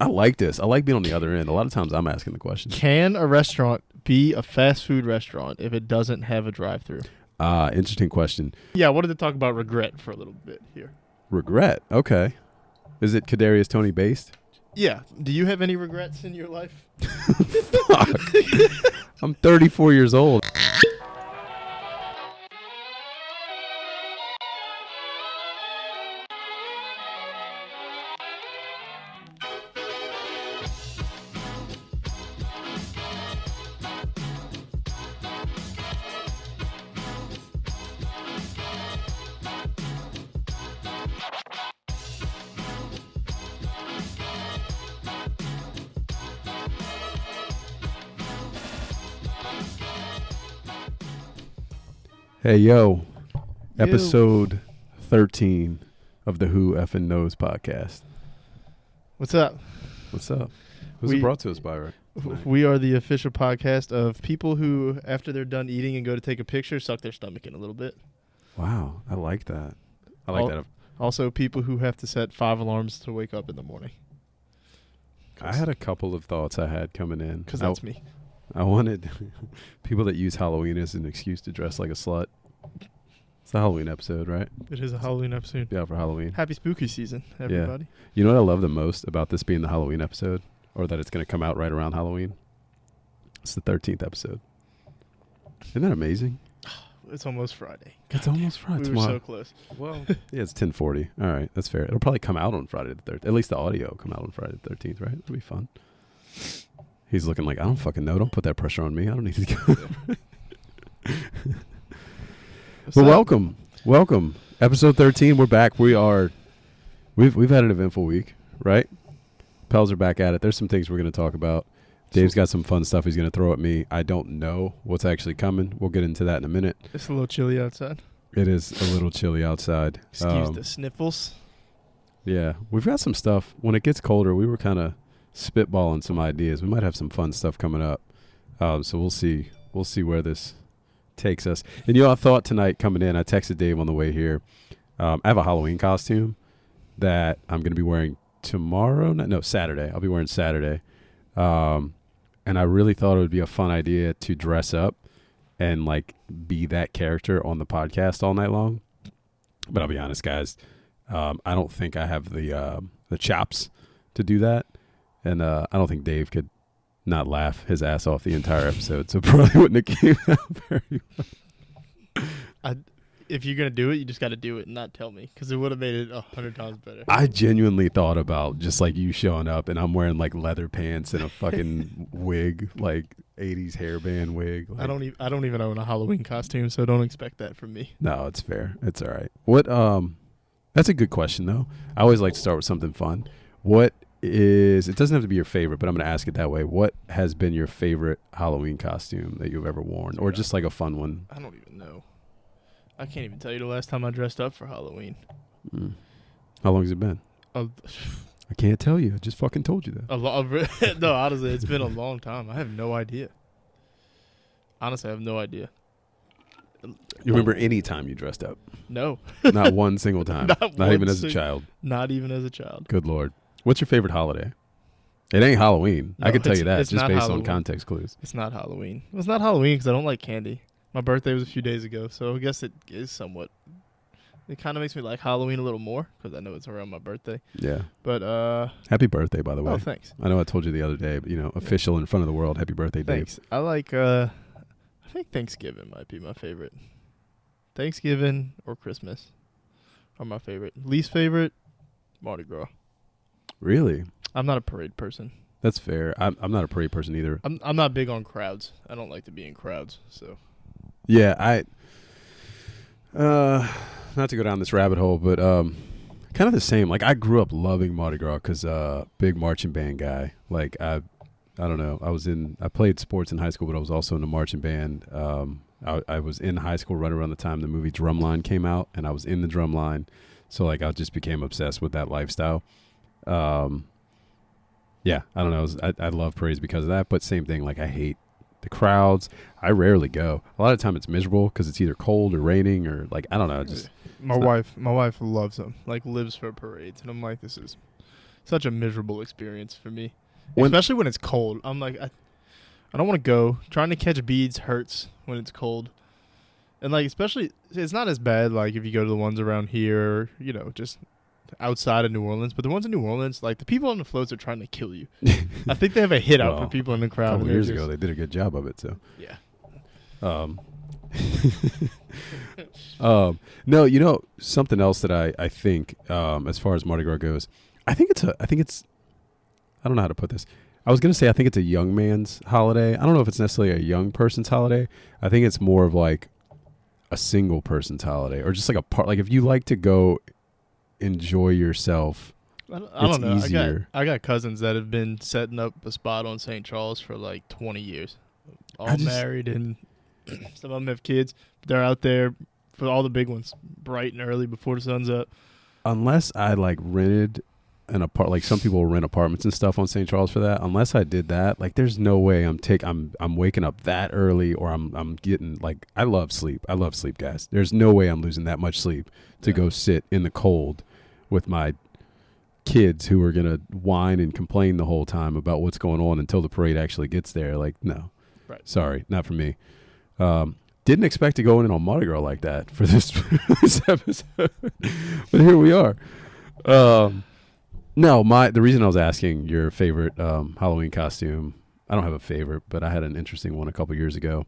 I like this. I like being on the other end. A lot of times I'm asking the question. Can a restaurant be a fast food restaurant if it doesn't have a drive-thru? Interesting question. Yeah, I wanted to talk about regret for a little bit here. Regret. Okay. Is it Kadarius Toney based? Yeah. Do you have any regrets in your life? Fuck. I'm 34 years old. Hey, yo. Episode 13 of the Who Effin' Knows podcast. What's up? What's up? Who's it brought to us by, right? We are the official podcast of people who, after they're done eating and go to take a picture, suck their stomach in a little bit. Wow. I like that. I like that. Also, people who have to set 5 alarms to wake up in the morning. I had a couple of thoughts I had coming in. Because that's me. I wanted people that use Halloween as an excuse to dress like a slut. It's a Halloween episode, right? It is a Halloween episode. Yeah, for Halloween. Happy spooky season, everybody. Yeah. You know what I love the most about this being the Halloween episode, or that it's going to come out right around Halloween? It's the 13th episode. Isn't that amazing? It's almost Friday. It's almost Friday. We were so close. Well, yeah, it's 10:40. All right, that's fair. It'll probably come out on Friday the 13th. At least the audio will come out on Friday the 13th, right? It'll be fun. He's looking like, I don't fucking know. Don't put that pressure on me. I don't need to go. Well, welcome. Episode 13. We're back. We've had an eventful week, right? Pels are back at it. There's some things we're going to talk about. Dave's got some fun stuff he's going to throw at me. I don't know what's actually coming. We'll get into that in a minute. It's a little chilly outside. It is a little chilly outside. Excuse the sniffles. Yeah, we've got some stuff. When it gets colder, we were kind of spitballing some ideas. We might have some fun stuff coming up. So we'll see. We'll see where this takes us. And I thought tonight coming in, I texted Dave on the way here. I have a Halloween costume that I'm going to be wearing tomorrow. No, Saturday. I'll be wearing Saturday. And I really thought it would be a fun idea to dress up and like be that character on the podcast all night long. But I'll be honest, guys. I don't think I have the chops to do that. And I don't think Dave could not laugh his ass off the entire episode. So probably wouldn't have came out very well. If you're going to do it, you just got to do it and not tell me. Because it would have made it 100 times better. I genuinely thought about just like you showing up and I'm wearing like leather pants and a fucking wig, like 80s hairband wig. Like, I don't even own a Halloween costume, so don't expect that from me. No, it's fair. It's all right. That's a good question though. I always like to start with something fun. It doesn't have to be your favorite, but I'm going to ask it that way. What has been your favorite Halloween costume that you've ever worn? Or just like a fun one? I don't even know. I can't even tell you the last time I dressed up for Halloween. How long has it been? I can't tell you. I just fucking told you that. No, honestly, it's been a long time. I have no idea. Honestly, I have no idea. You remember any time you dressed up? No. Not one single time. Not even as a child. Not even as a child. Good Lord. What's your favorite holiday? It ain't Halloween. No, I can tell you that just based Halloween. on context clues. It's not Halloween. It's not Halloween because I don't like candy. My birthday was a few days ago, so I guess it is somewhat. It kind of makes me like Halloween a little more because I know it's around my birthday. Yeah. But happy birthday, by the way. Oh, thanks. I know I told you the other day, but official in front of the world. Happy birthday, thanks. Dave. I like. I think Thanksgiving might be my favorite. Thanksgiving or Christmas are my favorite. Least favorite, Mardi Gras. Really? I'm not a parade person. That's fair. I'm not a parade person either. I'm not big on crowds. I don't like to be in crowds. So. Yeah, not to go down this rabbit hole, but kind of the same. Like I grew up loving Mardi Gras because big marching band guy. Like I don't know. I played sports in high school, but I was also in a marching band. I was in high school right around the time the movie Drumline came out, and I was in the Drumline. So like I just became obsessed with that lifestyle. Yeah, I don't know. I love parades because of that, but same thing. Like I hate the crowds. I rarely go. A lot of the time it's miserable because it's either cold or raining or like I don't know. Just my wife loves them. Like lives for parades, and I'm like, this is such a miserable experience for me, especially when it's cold. I'm like, I don't want to go. Trying to catch beads hurts when it's cold. And, like, especially, it's not as bad, like, if you go to the ones around here, you know, just outside of New Orleans. But the ones in New Orleans, like, the people on the floats are trying to kill you. I think they have a hit out for people in the crowd. A couple years ago, they did a good job of it, so. Yeah. No, you know, something else that I think, as far as Mardi Gras goes, I think it's, I don't know how to put this. I was going to say I think it's a young man's holiday. I don't know if it's necessarily a young person's holiday. I think it's more of like a single person's holiday, or just like a part. Like if you like to go enjoy yourself, I don't know. Easier. I got cousins that have been setting up a spot on St. Charles for like 20 years. All married, and some of them have kids. They're out there for all the big ones, bright and early before the sun's up. Unless I like rented an apart, like some people rent apartments and stuff on St. Charles for that. Unless I did that, like there's no way I'm waking up that early, or I'm getting like, I love sleep, guys. There's no way I'm losing that much sleep to go sit in the cold with my kids who are gonna whine and complain the whole time about what's going on until the parade actually gets there. Like, no, right? Sorry, not for me. Didn't expect to go in on Mardi Gras like that for this episode, but here we are. No, the reason I was asking your favorite Halloween costume, I don't have a favorite, but I had an interesting one a couple years ago.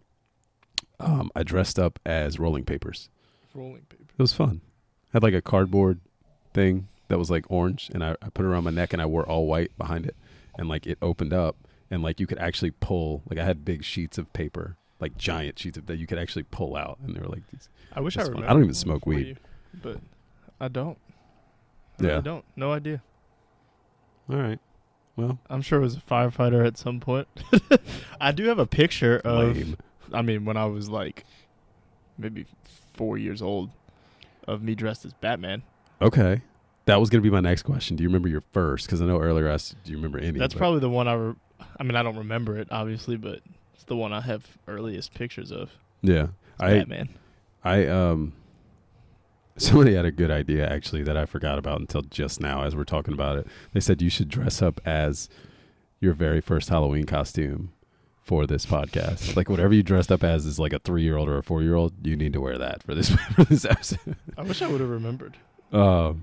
I dressed up as rolling papers. Rolling paper. It was fun. Had like a cardboard thing that was like orange, and I put it around my neck, and I wore all white behind it, and like it opened up, and like you could actually pull. Like I had big sheets of paper, like giant sheets of that you could actually pull out, and they were like these. I wish I remember. I don't even smoke weed, but I don't. Yeah, I don't. No idea. All right. Well, I'm sure it was a firefighter at some point. I do have a picture of, I mean, when I was like maybe 4 years old, of me dressed as Batman. Okay. That was going to be my next question. Do you remember your first? Because I know earlier I asked, do you remember any? That's probably the one I mean, I don't remember it, obviously, but it's the one I have earliest pictures of. Yeah. Batman. Somebody had a good idea, actually, that I forgot about until just now as we're talking about it. They said you should dress up as your very first Halloween costume for this podcast. Like, whatever you dressed up as is like a 3-year-old or a 4-year-old, you need to wear that for this episode. I wish I would have remembered. I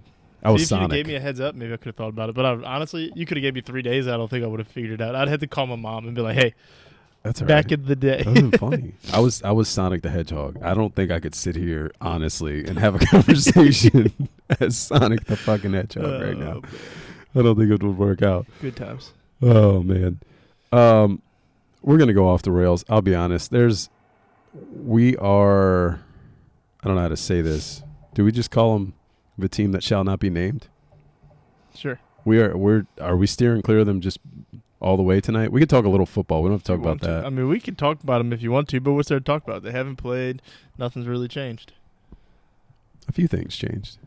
was if Sonic. You gave me a heads up, maybe I could have thought about it. But honestly, you could have gave me 3 days. I don't think I would have figured it out. I'd have to call my mom and be like, hey, that's all back right. in the day. That would have been funny. I was Sonic the Hedgehog. I don't think I could sit here, honestly, and have a conversation as Sonic the fucking Hedgehog right now. Man. I don't think it would work out. Good times. Oh, man. We're going to go off the rails. I'll be honest. I don't know how to say this. Do we just call them the team that shall not be named? Sure. Are we steering clear of them just all the way tonight? We could talk a little football. We don't have to talk about that. I mean, we can talk about them if you want to, but what's there to talk about? They haven't played. Nothing's really changed. A few things changed.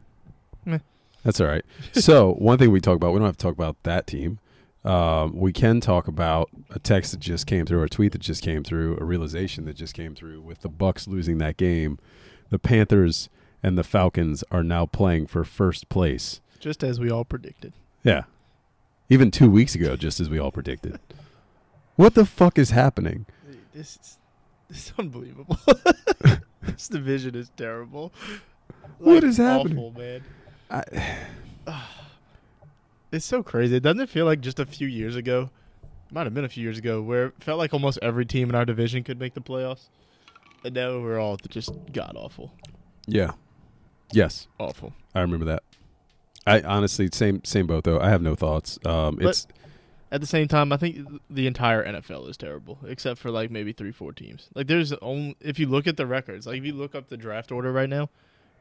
Meh. That's all right. So one thing we talk about, we don't have to talk about that team. We can talk about a text that just came through, or a tweet that just came through, a realization that just came through with the Bucks losing that game. The Panthers and the Falcons are now playing for first place. Just as we all predicted. Yeah. Even 2 weeks ago, just as we all predicted. What the fuck is happening? This is unbelievable. This division is terrible. What is happening? Awful, man. It's so crazy. Doesn't it feel like just a few years ago, might have been a few years ago, where it felt like almost every team in our division could make the playoffs? And now we're all just god-awful. Yeah. Yes. Awful. I remember that. I honestly, same boat, though. I have no thoughts. It's at the same time, I think the entire NFL is terrible, except for like maybe 3-4 teams. Like there's only, if you look at the records, like if you look up the draft order right now,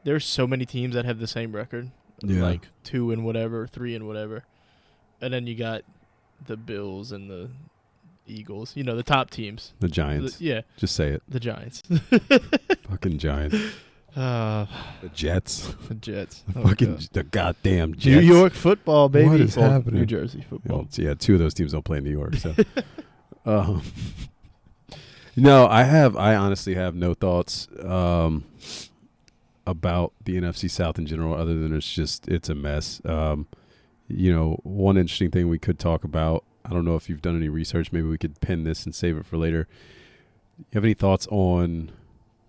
there's so many teams that have the same record, like 2 and whatever, 3 and whatever, and then you got the Bills and the Eagles. You know, the top teams. The Giants. Just say it. The Giants. Fucking Giants. The Jets. The Jets. The goddamn Jets. New York football, baby. What is happening? New Jersey football. Yeah, 2 of those teams don't play in New York. So, no, I honestly have no thoughts about the NFC South in general, other than it's a mess. one interesting thing we could talk about, I don't know if you've done any research, maybe we could pin this and save it for later. You have any thoughts on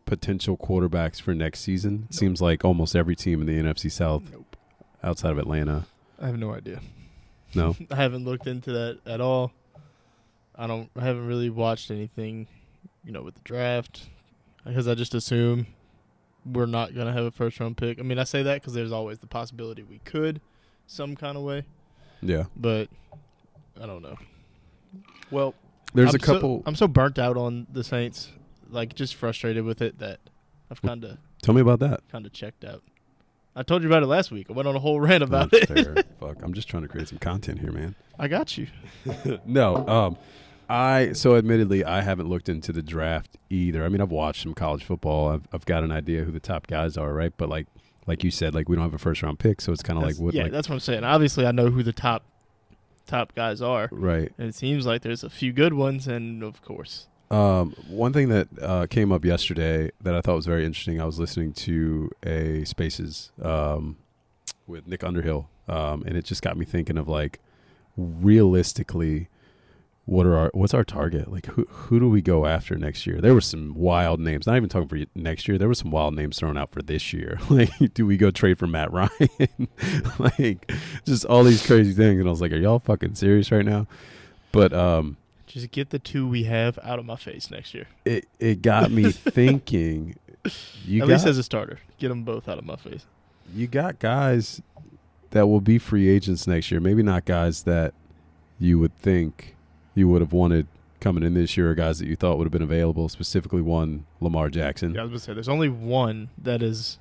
potential quarterbacks for next season? It seems like almost every team in the NFC South outside of Atlanta. I have no idea. No? I haven't looked into that at all. I haven't really watched anything, with the draft, because I just assume we're not going to have a first-round pick. I mean, I say that because there's always the possibility we could some kind of way. Yeah. But I don't know. Well, there's a couple. I'm so burnt out on the Saints, just frustrated with it that I've kind of. Tell me about that. Kind of checked out. I told you about it last week. I went on a whole rant about That's it. fair. Fuck, I'm just trying to create some content here, man. I got you. No, so admittedly, I haven't looked into the draft either. I mean, I've watched some college football. I've got an idea who the top guys are, right? But like you said, we don't have a first round pick, so it's kind of that's what I'm saying. Obviously, I know who the top guys are, right? And it seems like there's a few good ones, and of course, one thing that came up yesterday that I thought was very interesting. I was listening to a Spaces with Nick Underhill, and it just got me thinking of realistically, what's our target? Who do we go after next year? There were some wild names. Not even talking for next year. There were some wild names thrown out for this year. Do we go trade for Matt Ryan? Just all these crazy things. And I was like, are y'all fucking serious right now? But just get the two we have out of my face next year. It got me thinking. At least as a starter, get them both out of my face. You got guys that will be free agents next year. Maybe not guys that you would think you would have wanted coming in this year, or guys that you thought would have been available. Specifically, one Lamar Jackson. Yeah, I was going to say there's only one that is.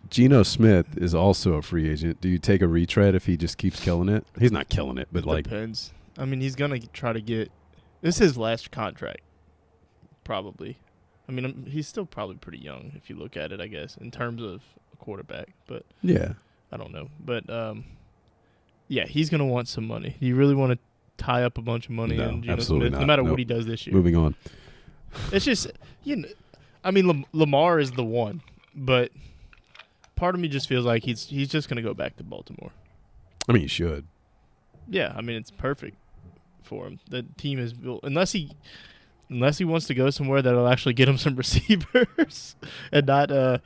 Geno Smith is also a free agent. Do you take a retread if he just keeps killing it? He's not killing it, but depends. I mean, he's going to try to get. This is his last contract, probably. I mean, he's still probably pretty young if you look at it, I guess, in terms of a quarterback. But yeah, I don't know. But yeah, he's going to want some money. You really want to tie up a bunch of money in Geno Smith, no matter what he does this year. Moving on. It's just, I mean, Lamar is the one, but part of me just feels like he's just going to go back to Baltimore. I mean, he should. Yeah, I mean, it's perfect for him. The team is built, unless he wants to go somewhere that'll actually get him some receivers and not. I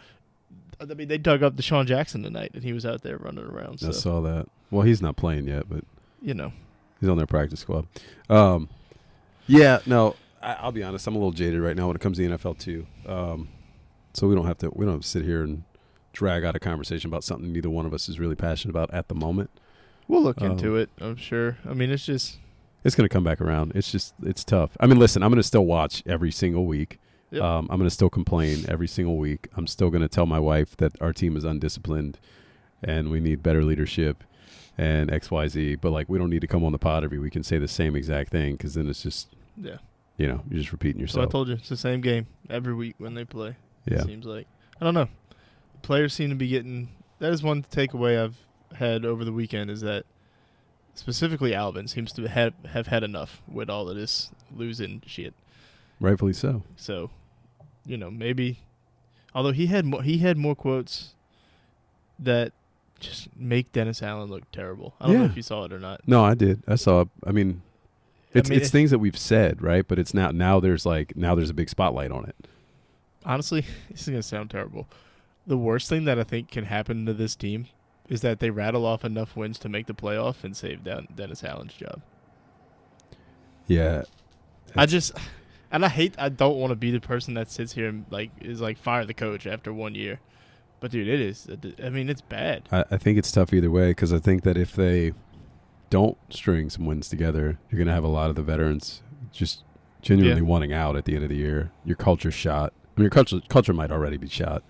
mean, they dug up Deshaun Jackson tonight, and he was out there running around. So. I saw that. Well, he's not playing yet, but he's on their practice squad. Yeah, no, I'll be honest. I'm a little jaded right now when it comes to the NFL too. So we don't have to sit here and drag out a conversation about something neither one of us is really passionate about at the moment. We'll look into it, I'm sure. I mean, it's going to come back around. It's tough. I mean, listen, I'm going to still watch every single week. Yep. I'm going to still complain every single week. I'm still going to tell my wife that our team is undisciplined and we need better leadership and XYZ. But, we don't need to come on the pod every week and say the same exact thing, because then it's just, you're just repeating yourself. So I told you, it's the same game every week when they play. Yeah. It seems like. I don't know. Players seem to be getting – that is one takeaway I've had over the weekend, is that specifically Alvin seems to have had enough with all of this losing shit. Rightfully so. So, maybe – although he had more quotes that just make Dennis Allen look terrible. I don't know if you saw it or not. No, I did. I saw it. I mean, it's things that we've said, right? But it's now there's a big spotlight on it. Honestly, this is going to sound terrible. The worst thing that I think can happen to this team is that they rattle off enough wins to make the playoff and save Dennis Allen's job. Yeah. I don't want to be the person that sits here and is fire the coach after 1 year. But, dude, it is. I mean, it's bad. I think it's tough either way, because I think that if they don't string some wins together, you're going to have a lot of the veterans just genuinely wanting out at the end of the year. Your culture's shot. I mean, your culture might already be shot.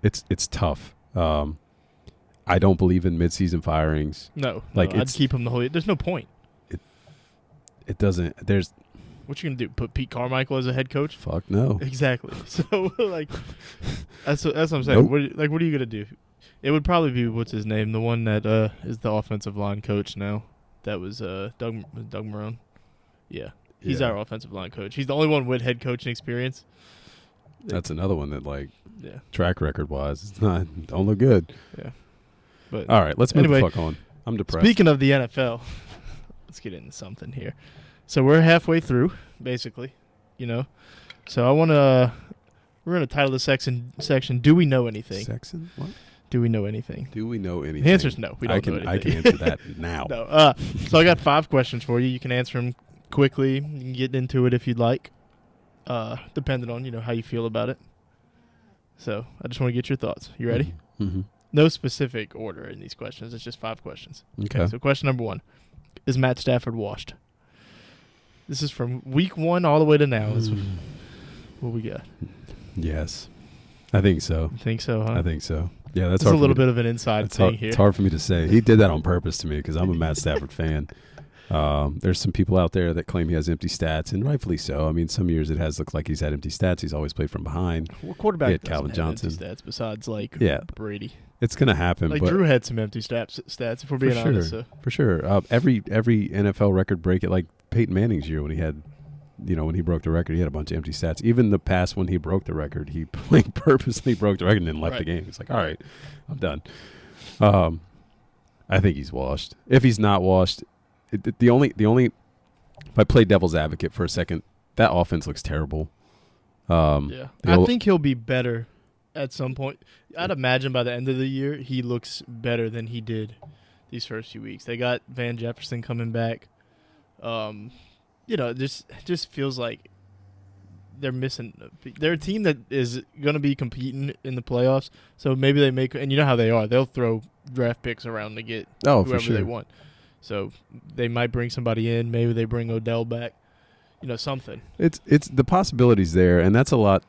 It's tough. I don't believe in midseason firings. No, I'd keep him the whole year. There's no point. It doesn't. There's. What you gonna do? Put Pete Carmichael as a head coach? Fuck no. Exactly. So that's what I'm saying. Nope. What are you gonna do? It would probably be what's his name, the one that is the offensive line coach now. That was Doug Marrone. Yeah, he's our offensive line coach. He's the only one with head coaching experience. That's another one that track record wise, it's not don't look good. Yeah. But all right, let's move the fuck on. I'm depressed. Speaking of the NFL, let's get into something here. So we're halfway through, basically, So we're going to title the section, Do We Know Anything? Section? What? Do we know anything? Do we know anything? The answer is no. We don't know anything. I can answer that now. No. So I got 5 questions for you. You can answer them quickly. You can get into it if you'd like, depending on, how you feel about it. So I just want to get your thoughts. You ready? Mm-hmm. No specific order in these questions. It's just 5 questions. Okay. So question number 1. Is Matt Stafford washed? This is from week 1 all the way to now. What we got? Yes. I think so. You think so, huh? I think so. Yeah, that's a little bit of an inside thing here. It's hard for me to say. He did that on purpose to me because I'm a Matt Stafford fan. There's some people out there that claim he has empty stats, and rightfully so. I mean, some years it has looked like he's had empty stats. He's always played from behind. What quarterback Calvin have Johnson empty stats besides Brady? It's going to happen. Like but Drew had some empty stats if we're being honest. So. For sure. Every NFL record break it, like Peyton Manning's year when he had, when he broke the record, he had a bunch of empty stats. Even the past when he broke the record, he purposely broke the record and then left the game. It's like, all right, I'm done. I think he's washed. If he's not washed, the only if I play devil's advocate for a second, that offense looks terrible. I think he'll be better at some point. I'd imagine by the end of the year he looks better than he did these first few weeks. They got Van Jefferson coming back. It just feels like they're missing. They're a team that is going to be competing in the playoffs, so maybe they make – and you know how they are. They'll throw draft picks around to get whoever they want. So they might bring somebody in. Maybe they bring Odell back. Something. It's the possibilities there, and that's a lot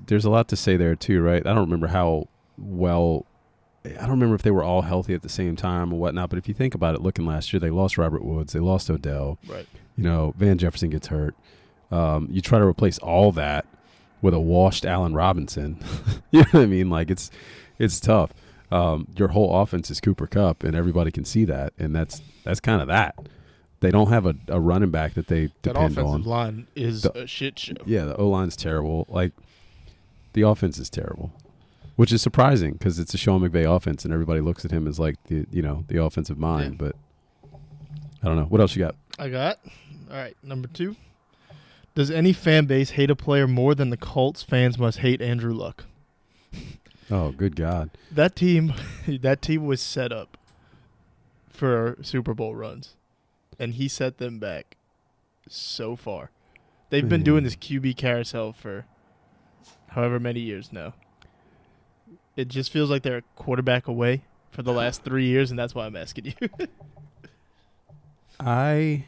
there's a lot to say there too, right? I don't remember how well – I don't remember if they were all healthy at the same time or whatnot, but if you think about it, looking last year, they lost Robert Woods. They lost Odell. Right. Van Jefferson gets hurt. You try to replace all that with a washed Allen Robinson. You know what I mean? Like, it's tough. Your whole offense is Cooper Kupp, and everybody can see that, and that's kind of that. They don't have a running back that they depend that on. offensive line is a shit show. Yeah, the O-line's terrible. Like, the offense is terrible. Which is surprising because it's a Sean McVay offense, and everybody looks at him as like the offensive mind. Yeah. But I don't know. What else you got? All right, number 2. Does any fan base hate a player more than the Colts fans must hate Andrew Luck? Oh, good God! That team was set up for Super Bowl runs, and he set them back so far. They've been doing this QB carousel for however many years now. It just feels like they're a quarterback away for the last 3 years, and that's why I'm asking you. I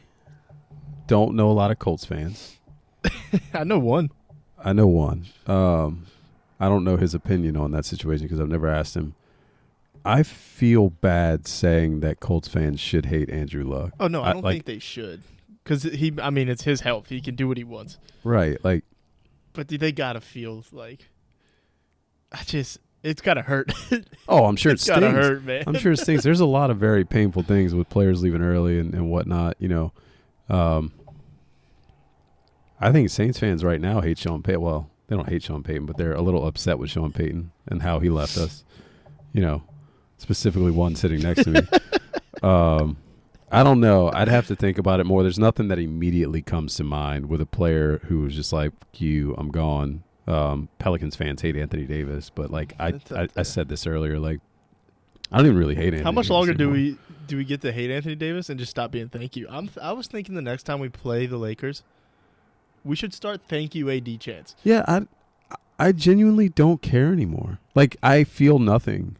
don't know a lot of Colts fans. I know one. I don't know his opinion on that situation because I've never asked him. I feel bad saying that Colts fans should hate Andrew Luck. Oh, no, I don't think they should. Because, it's his health. He can do what he wants. Right. But they got to feel like it's got to hurt. Oh, I'm sure it stings. It's got to hurt, man. I'm sure it stings. There's a lot of very painful things with players leaving early and whatnot, I think Saints fans right now hate Sean Payton. Well, they don't hate Sean Payton, but they're a little upset with Sean Payton and how he left us. Specifically one sitting next to me. I don't know. I'd have to think about it more. There's nothing that immediately comes to mind with a player who was just like, I'm gone. Pelicans fans hate Anthony Davis, but I said this earlier, I don't even really hate Anthony Davis. How much longer do we get to hate Anthony Davis and just stop being thank you? I was thinking the next time we play the Lakers, we should start thank you AD chants. Yeah, I genuinely don't care anymore. I feel nothing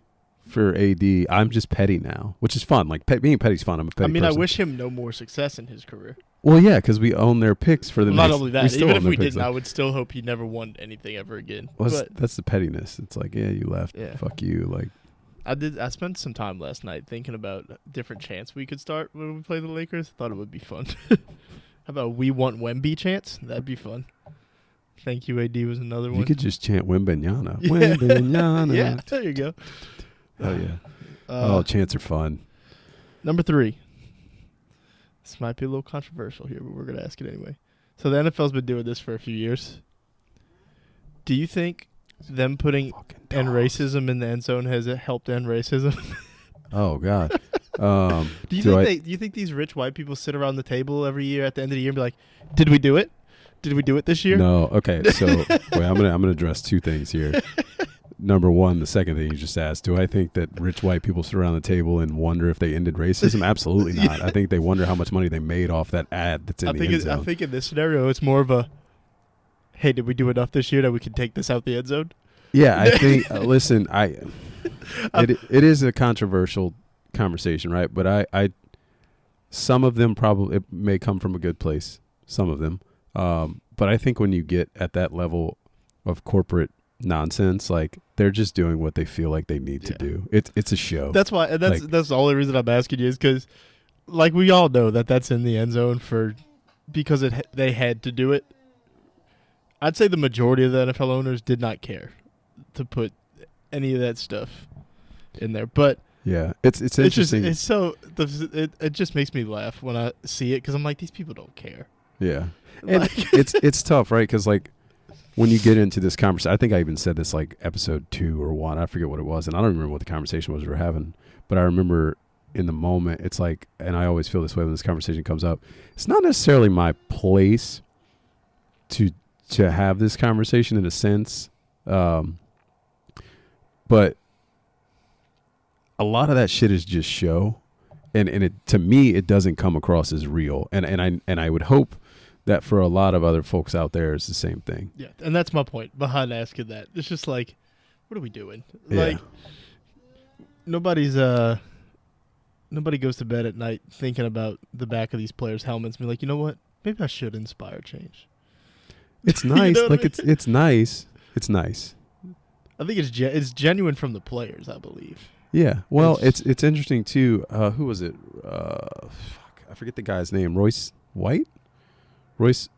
for AD. I'm just petty now, which is fun. Being petty's fun. I'm a petty person. I wish him no more success in his career. Well, yeah, because we own their picks for the next. Not only that, even if we didn't, I would still hope he never won anything ever again. Well, that's the pettiness. It's you left. Yeah. Fuck you. I spent some time last night thinking about different chants we could start when we play the Lakers. Thought it would be fun. How about we want Wemby chants? That'd be fun. Thank you, AD was another one. You could just chant Wembenyana. Wembenyana. Yeah, there you go. Oh, yeah. Chants are fun. Number 3. This might be a little controversial here, but we're going to ask it anyway. So the NFL's been doing this for a few years. Do you think them putting end racism in the end zone has helped end racism? Oh, God. Do you think these rich white people sit around the table every year at the end of the year and be like, "Did we do it? Did we do it this year?" No. Okay. So wait, I'm gonna address two things here. Number one, the second thing you just asked, do I think that rich white people sit around the table and wonder if they ended racism? Absolutely not. I think they wonder how much money they made off that ad that's in the end zone. I think in this scenario, it's more of a, hey, did we do enough this year that we can take this out the end zone? Yeah, I think, listen, it is a controversial conversation, right? But I some of them probably, it may come from a good place, some of them. But I think when you get at that level of corporate nonsense, like they're just doing what they feel like they need to do. It's a show. That's why, and that's the only reason I'm asking you is because, like, we all know that's in the end zone because they had to do it. I'd say the majority of the NFL owners did not care to put any of that stuff in there, but yeah, it's interesting. It just makes me laugh when I see it because I'm like, these people don't care. Yeah, and it's tough, right? Because like, when you get into this conversation, I think I even said this like episode 2 or 1. I forget what it was, and I don't remember what the conversation was we were having. But I remember in the moment, it's like, and I always feel this way when this conversation comes up. It's not necessarily my place to have this conversation in a sense, but a lot of that shit is just show, and it, to me, it doesn't come across as real. And I would hope that for a lot of other folks out there, it's the same thing. Yeah, and that's my point behind asking that. It's just like, what are we doing? Yeah. Like, nobody goes to bed at night thinking about the back of these players' helmets and be like, you know what? Maybe I should inspire change. It's nice. You know like, it's nice. It's nice. I think it's genuine from the players, I believe. Yeah. Well, it's interesting, too. Who was it? I forget the guy's name. Royce White? Royce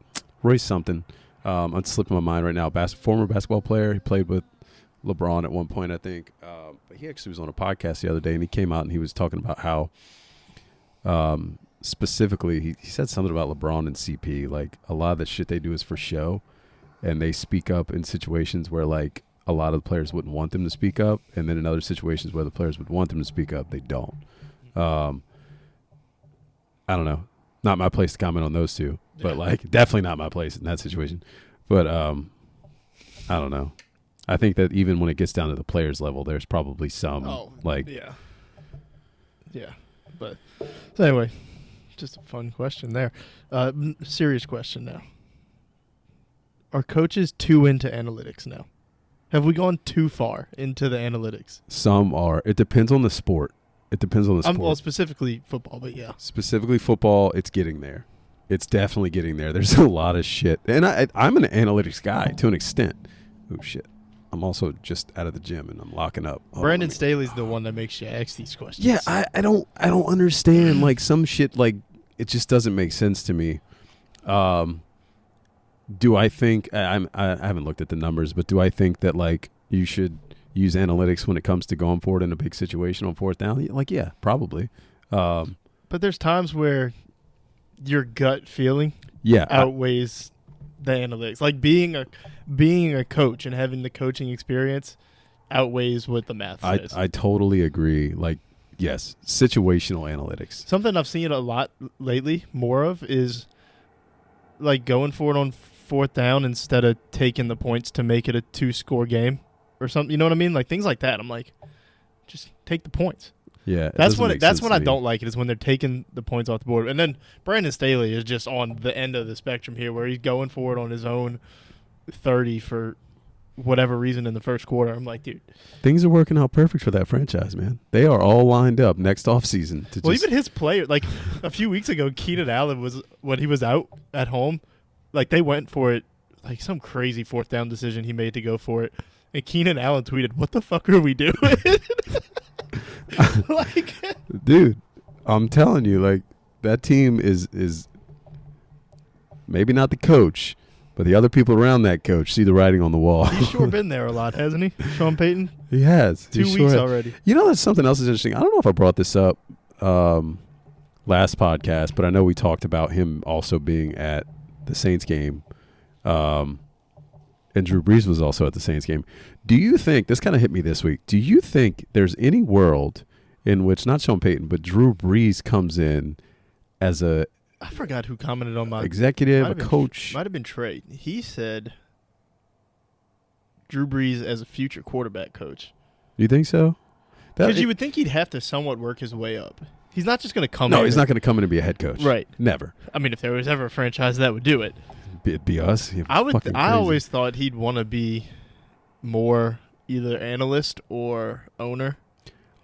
something. I'm slipping my mind right now. Former basketball player. He played with LeBron at one point, I think. But he actually was on a podcast the other day, and he came out and he was talking about how specifically he said something about LeBron and CP. Like, a lot of the shit they do is for show, and they speak up in situations where, like, a lot of the players wouldn't want them to speak up, and then in other situations where the players would want them to speak up, they don't. I don't know. Not my place to comment on those two. But, like, definitely not my place in that situation. But I don't know. I think that even when it gets down to the players level, there's probably some, Yeah. But, so anyway, just a fun question there. Serious question now. Are coaches too into analytics now? Have we gone too far into the analytics? Some are. It depends on the sport. Well, specifically football, but yeah. Specifically football, it's getting there. It's definitely getting there. There's a lot of shit. And I'm an analytics guy to an extent. Oh, shit. I'm also just out of the gym and I'm locking up. Brandon Staley's the one that makes you ask these questions. Yeah, I don't understand. Like, some shit, like, it just doesn't make sense to me. Do I think I haven't looked at the numbers, but do I think that, like, you should use analytics when it comes to going forward in a big situation on fourth down? Like, yeah, probably. But there's times where your gut feeling outweighs the analytics. Like, being a coach and having the coaching experience outweighs what the math says. I totally agree. Like, yes, situational analytics. Something I've seen a lot lately, more of, is like going for it on fourth down instead of taking the points to make it a 2-score game or something. You know what I mean? Like, things like that. I'm like, just take the points. Yeah, that's when I don't like it, is when they're taking the points off the board. And then Brandon Staley is just on the end of the spectrum here, where he's going for it on his own 30 for whatever reason in the first quarter. I'm like, dude, things are working out perfect for that franchise, man. They are all lined up next offseason. Even his player, like a few weeks ago, Keenan Allen was, when he was out at home, like, they went for it, like some crazy fourth down decision he made to go for it. And Keenan Allen tweeted, "What the fuck are we doing?" Like, dude, I'm telling you, like, that team is maybe not the coach, but the other people around that coach see the writing on the wall. He's sure been there a lot, hasn't he, Sean Payton? He has. 2 weeks already. You know, that's something else is interesting. I don't know if I brought this up last podcast, but I know we talked about him also being at the Saints game. And Drew Brees was also at the Saints game. Do you think, this kind of hit me this week, do you think there's any world in which not Sean Payton, but Drew Brees comes in as a I forgot who commented on my executive, a coach. Might have been Trey. He said Drew Brees as a future quarterback coach. You think so? Because you would think he'd have to somewhat work his way up. He's not just going to come in. No, he's not going to come in and be a head coach. Right. Never. I mean, if there was ever a franchise that would do it. It'd be us. I always thought he'd want to be more either analyst or owner.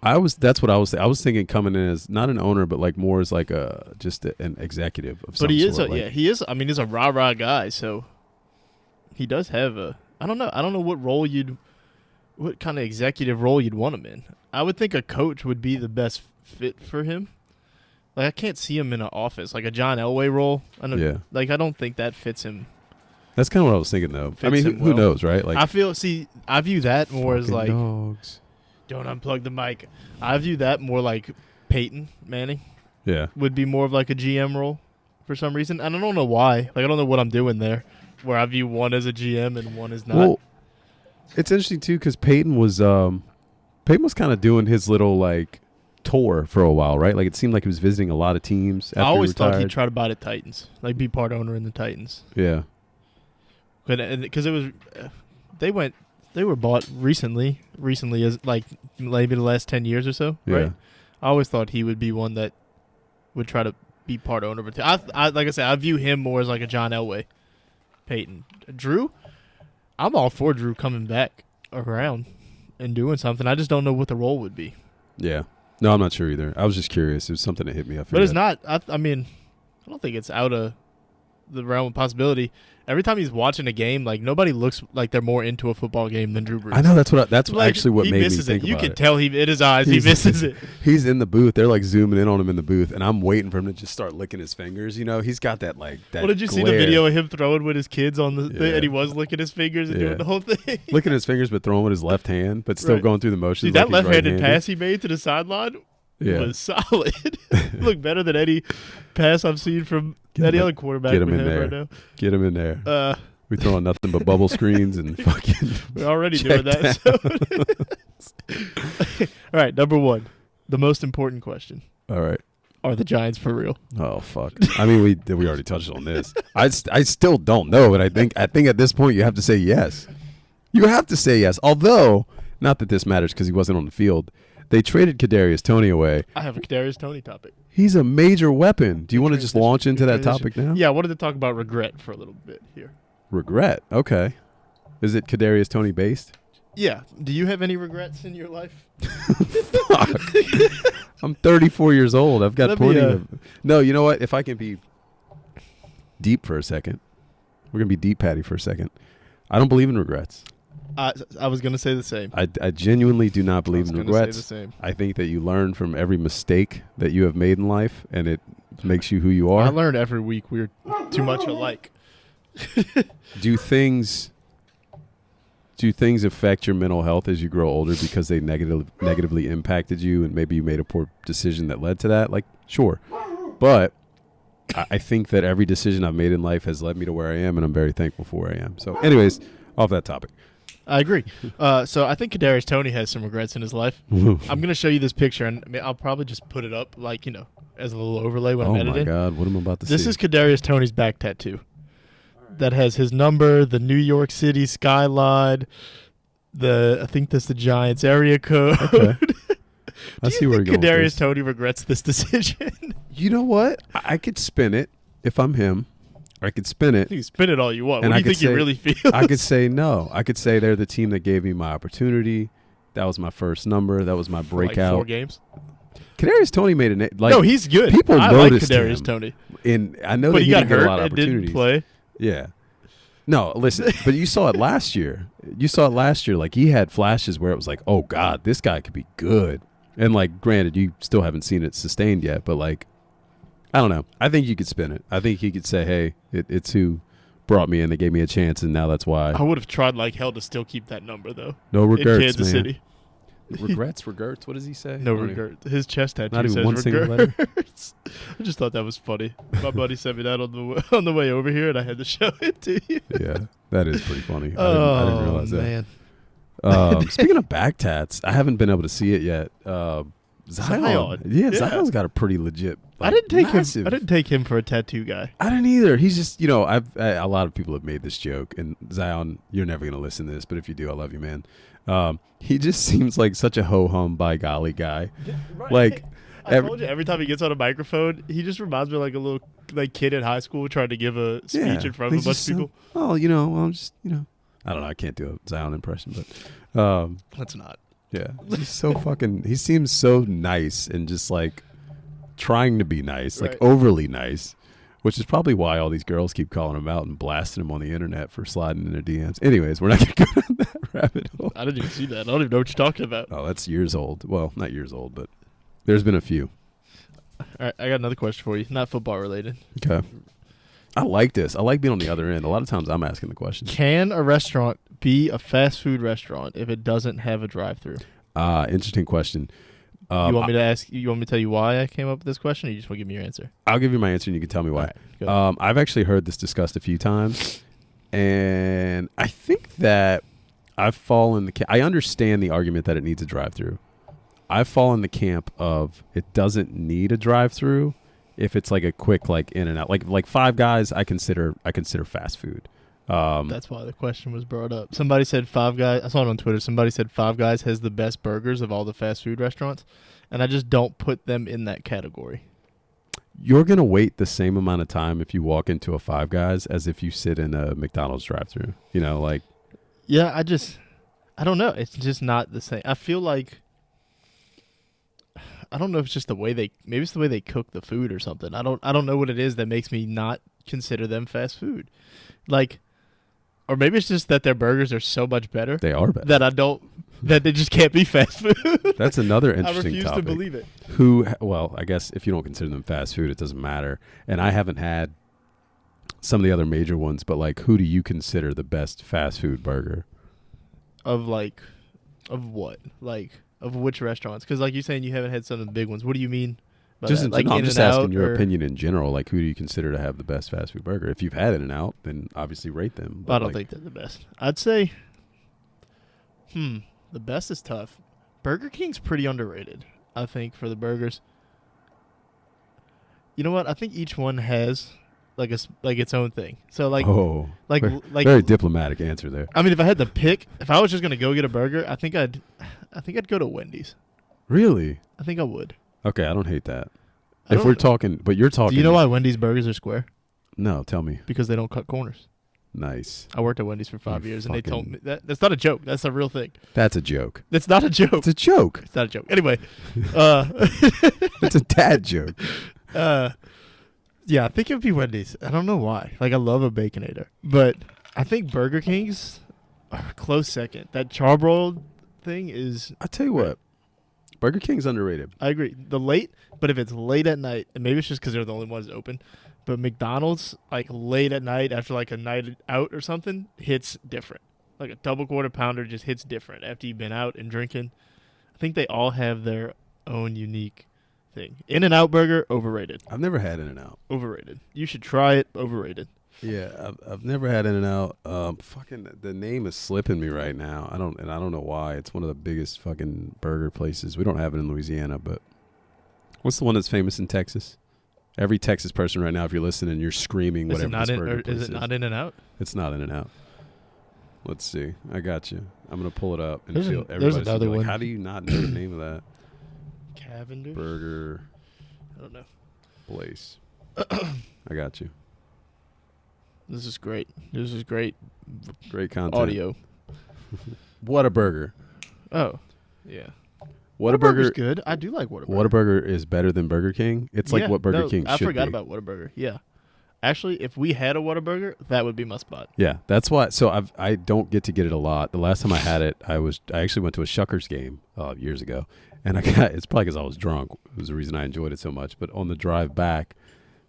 That's what I was thinking. I was thinking coming in as not an owner, but like more as like an executive of some sort. But he is he is. I mean, he's a rah-rah guy, so he does have a. I don't know what kind of executive role you'd want him in. I would think a coach would be the best fit for him. Like I can't see him in an office like a John Elway role. Like I don't think that fits him. That's kind of what I was thinking though. I mean, who knows, right? Like I view that more as like dogs. Don't unplug the mic. I view that more like Peyton Manning. Yeah. Would be more of like a GM role for some reason. And I don't know why. Like I don't know what I'm doing there where I view one as a GM and one as not. Well, it's interesting too cuz Peyton was kind of doing his little like tour for a while, right? Like it seemed like he was visiting a lot of teams after I always he retired. thought he'd try to buy the Titans. Like be part owner in the Titans. Yeah. Because it was they were bought recently as like maybe the last 10 years or so, right? Yeah. I always thought he would be one that would try to be part owner of a team. I like I said, I view him more as like a John Elway. Peyton. Drew, I'm all for Drew coming back around and doing something. I just don't know what the role would be. Yeah. No, I'm not sure either. I was just curious. It was something that hit me. But it's not. I mean, I don't think it's out of the realm of possibility. Every time he's watching a game, like nobody looks like they're more into a football game than Drew Brees. I know that's like, actually what made me think it. about You it. can tell in his eyes he misses it. He's in the booth. They're like zooming in on him in the booth, and I'm waiting for him to just start licking his fingers. You know, he's got that like that. Well, did you see the video of him throwing with his kids on the thing, and he was licking his fingers and doing the whole thing? Licking his fingers, but throwing with his left hand, but still going through the motions. Dude, that left-handed pass he made to the sideline was solid. Looked better than any pass I've seen from any other quarterback we have right now. Get him in there. We're throwing nothing but bubble screens and fucking. We're already doing that. So. All right, number one, the most important question. All right. Are the Giants for real? Oh fuck! I mean, we already touched on this. I still don't know, but I think at this point you have to say yes. You have to say yes. Although, not that this matters because he wasn't on the field. They traded Kadarius Toney away. I have a Kadarius Toney topic. He's a major weapon. Do you want to just launch into that topic now? Yeah, I wanted to talk about regret for a little bit here. Regret? Okay. Is it Kadarius Toney based? Yeah. Do you have any regrets in your life? Fuck. I'm 34 years old. I've got plenty of. No, you know what? If I can be deep for a second, we're gonna be deep, Patty, for a second. I don't believe in regrets. I was gonna say the same. I genuinely do not believe in regrets. Say the same. I think that you learn from every mistake that you have made in life, and it makes you who you are. I learn every week we're too much alike. Do things affect your mental health as you grow older because they negatively impacted you and maybe you made a poor decision that led to that? Like, sure. But I think that every decision I've made in life has led me to where I am, and I'm very thankful for where I am. So anyways, off that topic. I agree. So I think Kadarius Toney has some regrets in his life. I'm going to show you this picture, and I'll probably just put it up like, as a little overlay when I'm editing. Oh, my God. What am I about to see? This is Kadarius Toney's back tattoo. That has his number, the New York City skyline, I think that's the Giants area code. Okay. I see where you're going. Kadarius Toney regrets this decision? You know what? I could spin it if I'm him. I could spin it. You can spin it all you want. What do you think he really feels? I could say no. I could say they're the team that gave me my opportunity. That was my first number. That was my breakout. Like 4 games? Kadarius Toney made it. No, he's good. People noticed like Kadarius Toney. I know that he didn't get a lot of opportunities. Didn't play. Yeah. No, listen, but you saw it last year. Like, he had flashes where it was like, oh, God, this guy could be good. And, like, granted, you still haven't seen it sustained yet, but, like, I don't know. I think you could spin it. I think he could say, hey, it's who brought me in. They gave me a chance, and now that's why. I would have tried like hell to still keep that number, though. No regrets, in Kansas City. Regerts? What does he say? No regrets. His chest tattoo not even says one single letter. I just thought that was funny. My buddy sent me that on the way over here, and I had to show it to you. Yeah, that is pretty funny. I didn't realize man. that. Speaking of back tats, I haven't been able to see it yet. Zion. Yeah, Zion's got a pretty legit. Like, I didn't take massive. him. I didn't take him for a tattoo guy. I didn't either. He's just, a lot of people have made this joke, and Zion, you're never gonna listen to this, but if you do, I love you, man. He just seems like such a ho hum by golly guy. Yeah, right. Like, I told you, every time he gets on a microphone, he just reminds me of like a little kid in high school trying to give a speech in front of a bunch of people. I'm just, I don't know. I can't do a Zion impression, but let's not. Yeah, he's so he seems so nice and just like trying to be nice, like overly nice, which is probably why all these girls keep calling him out and blasting him on the internet for sliding in their DMs. Anyways, we're not going to go down that rabbit hole. I didn't even see that. I don't even know what you're talking about. Oh, that's years old. Well, not years old, but there's been a few. All right, I got another question for you, not football related. Okay. I like this. I like being on the other end. A lot of times I'm asking the question. Can a restaurant be a fast food restaurant if it doesn't have a drive-through? Interesting question. You want me to ask? You want me to tell you why I came up with this question, or you just want to give me your answer? I'll give you my answer, and you can tell me why. Right, I've actually heard this discussed a few times, and I think that I've fallen I understand the argument that it needs a drive-through. I've fallen the camp of it doesn't need a drive-through if it's like a quick in and out, like Five Guys. I consider fast food. That's why the question was brought up. Somebody said Five Guys. I saw it on Twitter. Somebody said Five Guys has the best burgers of all the fast food restaurants, and I just don't put them in that category. You're gonna wait the same amount of time if you walk into a Five Guys as if you sit in a McDonald's drive-through. Yeah, I don't know. It's just not the same. I feel like I don't know if it's just maybe it's the way they cook the food or something. I don't know what it is that makes me not consider them fast food. Or maybe it's just that their burgers are so much better. They are better. That they just can't be fast food. That's another interesting topic. I refuse to believe it. Well, I guess if you don't consider them fast food, it doesn't matter. And I haven't had some of the other major ones, but who do you consider the best fast food burger? Of what? Of which restaurants? Because you're saying you haven't had some of the big ones. What do you mean? I'm just asking your opinion in general. Who do you consider to have the best fast food burger? If you've had In-N-Out, then obviously rate them. I don't think they're the best. I'd say, the best is tough. Burger King's pretty underrated, I think, for the burgers. You know what? I think each one has its own thing. So very diplomatic answer there. I mean, if I had to pick, if I was just gonna go get a burger, I think I'd go to Wendy's. Really? I think I would. Okay, I don't hate that. If we're talking, but you're talking. Do you know why Wendy's burgers are square? No, tell me. Because they don't cut corners. Nice. I worked at Wendy's for 5 years, and they told me that's not a joke. That's a real thing. That's a joke. That's not a joke. It's a joke. It's not a joke. Anyway, it's a dad joke. Yeah, I think it would be Wendy's. I don't know why. I love a Baconator, but I think Burger King's a close second. That charbroiled thing is. I tell you what, Burger King's underrated. I agree. But if it's late at night, and maybe it's just because they're the only ones open, but McDonald's late at night after a night out or something hits different. A double quarter pounder just hits different after you've been out and drinking. I think they all have their own unique thing. In-N-Out burger, overrated. I've never had In-N-Out. Overrated. You should try it. Overrated. Yeah, I've never had In-N-Out. The name is slipping me right now. I don't know why. It's one of the biggest fucking burger places. We don't have it in Louisiana, but what's the one that's famous in Texas? Every Texas person right now, if you're listening, you're screaming whatever this burger place is. Is it not In-N-Out? It's not In-N-Out. Let's see. I got you. I'm gonna pull it up and there's another one. How do you not know the name of that? Cavendish Burger. I don't know. Place. I got you. This is great. This is great. Great content. Audio. Whataburger. Oh, yeah. Whataburger's good. I do like Whataburger. Whataburger is better than Burger King. It's what Burger King should be. I forgot about Whataburger. Yeah. Actually, if we had a Whataburger, that would be my spot. Yeah, that's why. So I don't get to get it a lot. The last time I had it, I actually went to a Shuckers game years ago, and it's probably because I was drunk. It was the reason I enjoyed it so much. But on the drive back,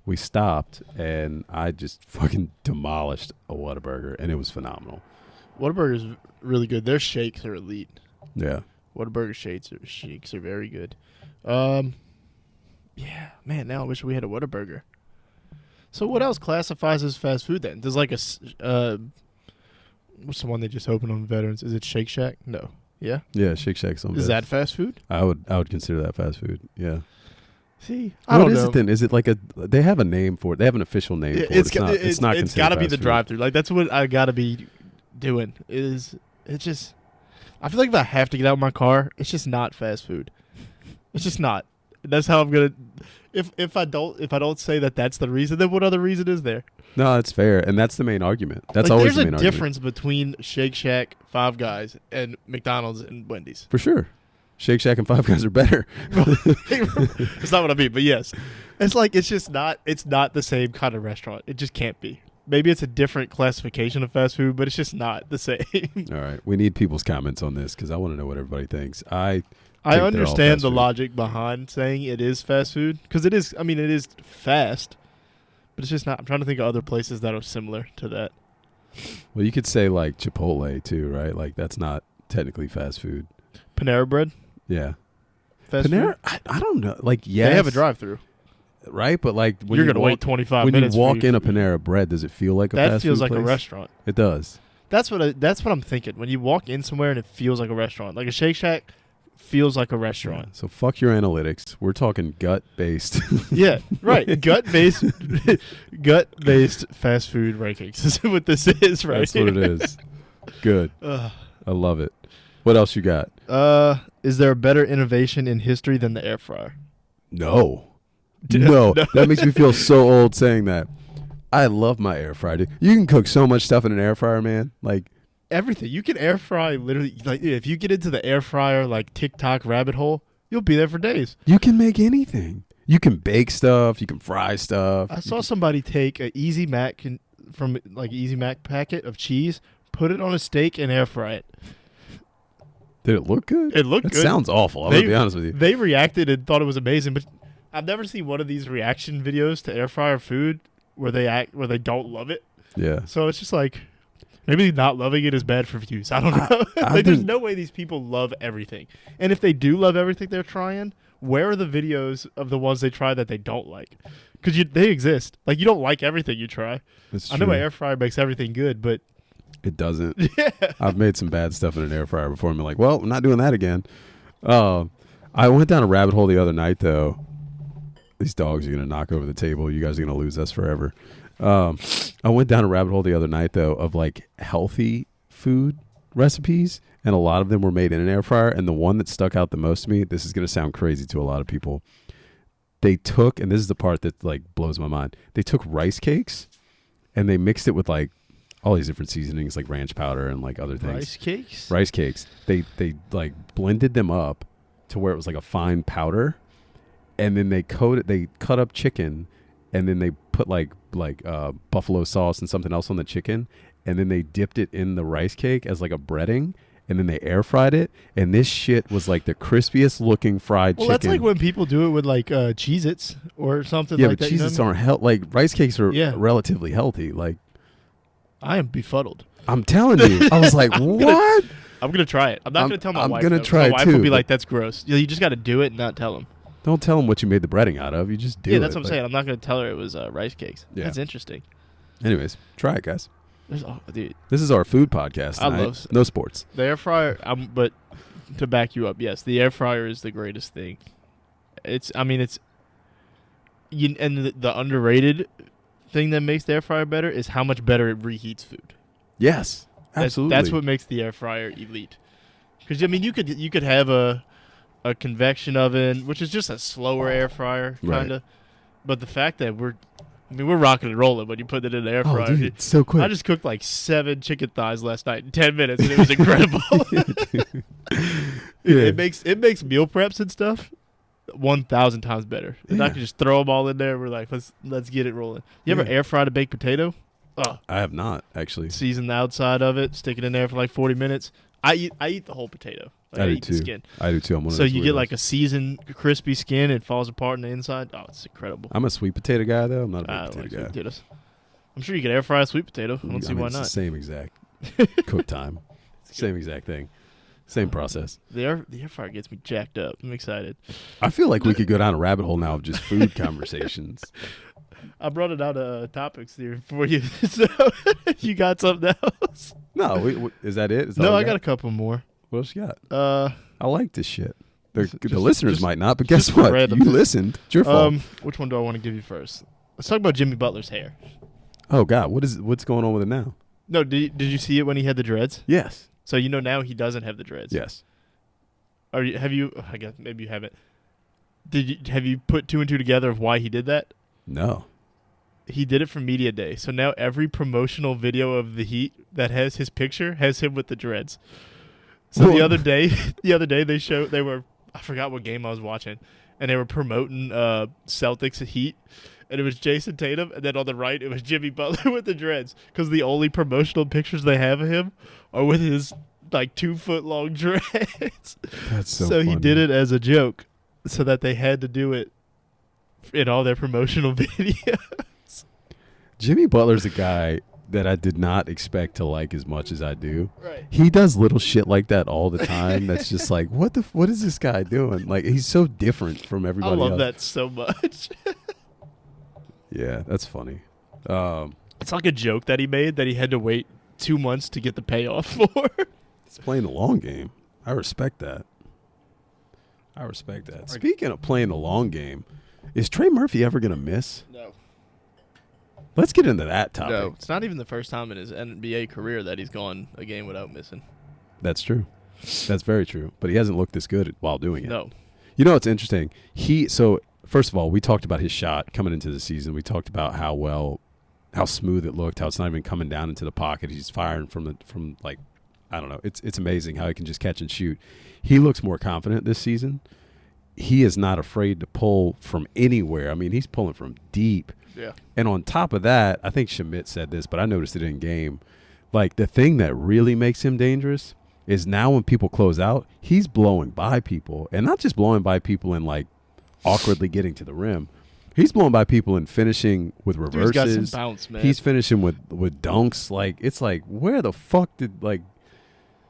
we stopped, and I just fucking demolished a Whataburger, and it was phenomenal. Whataburger's really good. Their shakes are elite. Yeah. Whataburger shakes are very good. Yeah, man. Now I wish we had a Whataburger. So what else classifies as fast food then? Does what's the one they just opened on Veterans? Is it Shake Shack? No. Yeah. Yeah, Shake Shack's on best. Is that fast food? I would consider that fast food. Yeah. See, I don't know. What is it then? Is it like they have a name for it? They have an official name for it. It's not It's considered got to be fast the food. drive-through. Like that's what I got to be doing. It's just. I feel like if I have to get out of my car, it's just not fast food. It's just not. That's how I'm gonna. If I don't say that's the reason, then what other reason is there? No, that's fair, and that's the main argument. That's like, always the main There's argument. a difference between Shake Shack, Five Guys, and McDonald's and Wendy's. For sure. Shake Shack and Five Guys are better. It's not what I mean, but yes, it's like it's not the same kind of restaurant. It just can't be. Maybe it's a different classification of fast food, but it's just not the same. All right, we need people's comments on this because I want to know what everybody thinks. I understand the food. logic behind saying it is fast food because it is. I mean, it is fast, but it's just not. I'm trying to think of other places that are similar to that. Well, you could say like Chipotle too, right? Like that's not technically fast food. Panera Bread. Yeah. Fast Panera. food? I don't know. Like yes, They have a drive-through. Right, but like when you're gonna wait 25 minutes. When you walk in a Panera Bread, does it feel like a fast food place? That feels like a restaurant. It does. That's what I'm thinking. When you walk in somewhere and it feels like a restaurant, like a Shake Shack feels like a restaurant. Yeah, so fuck your analytics. We're talking gut-based. Yeah, right. Gut-based fast food rankings is what this is, right? That's what it is. Good. I love it. What else you got? Is there a better innovation in history than the air fryer? No. No. That makes me feel so old saying that. I love my air fryer. Dude. You can cook so much stuff in an air fryer, man. Like everything. You can air fry literally. Like if you get into the air fryer like TikTok rabbit hole, you'll be there for days. You can make anything. You can bake stuff. You can fry stuff. I saw somebody take an Easy Mac from like Easy Mac packet of cheese, put it on a steak, and air fry it. Did it look good? It looked good. That sounds awful. I'm going to be honest with you. They reacted and thought it was amazing, but I've never seen one of these reaction videos to air fryer food where they don't love it. Yeah. So it's just like maybe not loving it is bad for views. I don't know. Like, there's no way these people love everything. And if they do love everything they're trying, where are the videos of the ones they try that they don't like? Because they exist. Like you don't like everything you try. That's I true. know my air fryer makes everything good, but it doesn't. Yeah. I've made some bad stuff in an air fryer before and been like, well, I'm not doing that again. I went down a rabbit hole the other night, though. These dogs are going to knock over the table. You guys are going to lose us forever. I went down a rabbit hole the other night, though, of like healthy food recipes, and a lot of them were made in an air fryer. And the one that stuck out the most to me, this is going to sound crazy to a lot of people. They took, and this is the part that like blows my mind. They took rice cakes and they mixed it with like all these different seasonings, like ranch powder and like other things. Rice cakes. They like blended them up to where it was like a fine powder, and then they cut up chicken, and then they put like buffalo sauce and something else on the chicken, and then they dipped it in the rice cake as like a breading, and then they air fried it, and this shit was like the crispiest looking fried chicken. Well, that's like when people do it with like Cheez-Its or something like that. Yeah, but Cheez-Its aren't like rice cakes are relatively healthy. Like I am befuddled. I'm telling you. I was like, what? I'm going to try it. I'm not going to tell my wife. I'm going to try it, my wife will be like, that's gross. You just got to do it and not tell them. Don't tell them what you made the breading out of. You just do it. Yeah, that's what I'm saying. I'm not going to tell her it was rice cakes. Yeah. That's interesting. Anyways, try it, guys. Dude, this is our food podcast tonight. I love no sports. The air fryer, but to back you up, yes, the air fryer is the greatest thing. And the underrated thing that makes the air fryer better is how much better it reheats food. Yes, absolutely. That's what makes the air fryer elite. Because I mean, you could have a convection oven, which is just a slower air fryer, kind of. Right. But the fact that we're rocking and rolling when you put it in the air fryer. Dude, it's so quick. I just cooked like 7 chicken thighs last night in 10 minutes, and it was incredible. It makes meal preps and stuff 1,000 times better. And I can just throw them all in there. We're like, let's get it rolling. You ever air fried a baked potato? I have not, actually. Season the outside of it, stick it in there for like 40 minutes. I eat the whole potato. Like, I eat too. The skin. I do too. So you get like a seasoned, crispy skin. It falls apart on the inside. Oh, it's incredible. I'm a sweet potato guy, though. I'm not a baked potato guy. Sweet potatoes. I'm sure you could air fry a sweet potato. I don't see why not. It's the same exact cook time. Same exact thing. Same process. The air fryer gets me jacked up. I'm excited. I feel like we could go down a rabbit hole now of just food conversations. I brought it out of topics here for you. So you got something else? No, is that it? No, I got a couple more. What else you got? I like this shit. The listeners might not, but guess what? You listened. It's your fault. Which one do I want to give you first? Let's talk about Jimmy Butler's hair. Oh God, what's going on with it now? No, did you see it when he had the dreads? Yes. So now he doesn't have the dreads. Yes. Have you? I guess maybe you haven't. Have you put two and two together of why he did that? No. He did it for Media Day. So now every promotional video of the Heat that has his picture has him with the dreads. So the other day they were, I forgot what game I was watching, and they were promoting Celtics Heat, and it was Jason Tatum, and then on the right it was Jimmy Butler with the dreads, because the only promotional pictures they have of him are with his 2-foot-long dreads. That's so funny. He did it as a joke, so that they had to do it in all their promotional videos. Jimmy Butler's a guy that I did not expect to like as much as I do. Right. He does little shit like that all the time. That's just like, what is this guy doing? Like, he's so different from everybody else. I love that so much. Yeah, that's funny. It's like a joke that he made that he had to wait 2 months to get the payoff for. He's playing the long game. I respect that. Speaking of playing the long game, is Trey Murphy ever going to miss? No. Let's get into that topic. No, it's not even the first time in his NBA career that he's gone a game without missing. That's true. That's very true. But he hasn't looked this good while doing it. No. You know, it's interesting. So first of all, we talked about his shot coming into the season. We talked about how smooth it looked, how it's not even coming down into the pocket. He's firing from I don't know. It's amazing how he can just catch and shoot. He looks more confident this season. He is not afraid to pull from anywhere. I mean, he's pulling from deep. Yeah. And on top of that, I think Schmidt said this, but I noticed it in game. Like, the thing that really makes him dangerous is now when people close out, he's blowing by people. And not just blowing by people and, awkwardly getting to the rim. He's blowing by people and finishing with reverses. Dude's got some bounce, man. He's finishing with dunks. It's where the fuck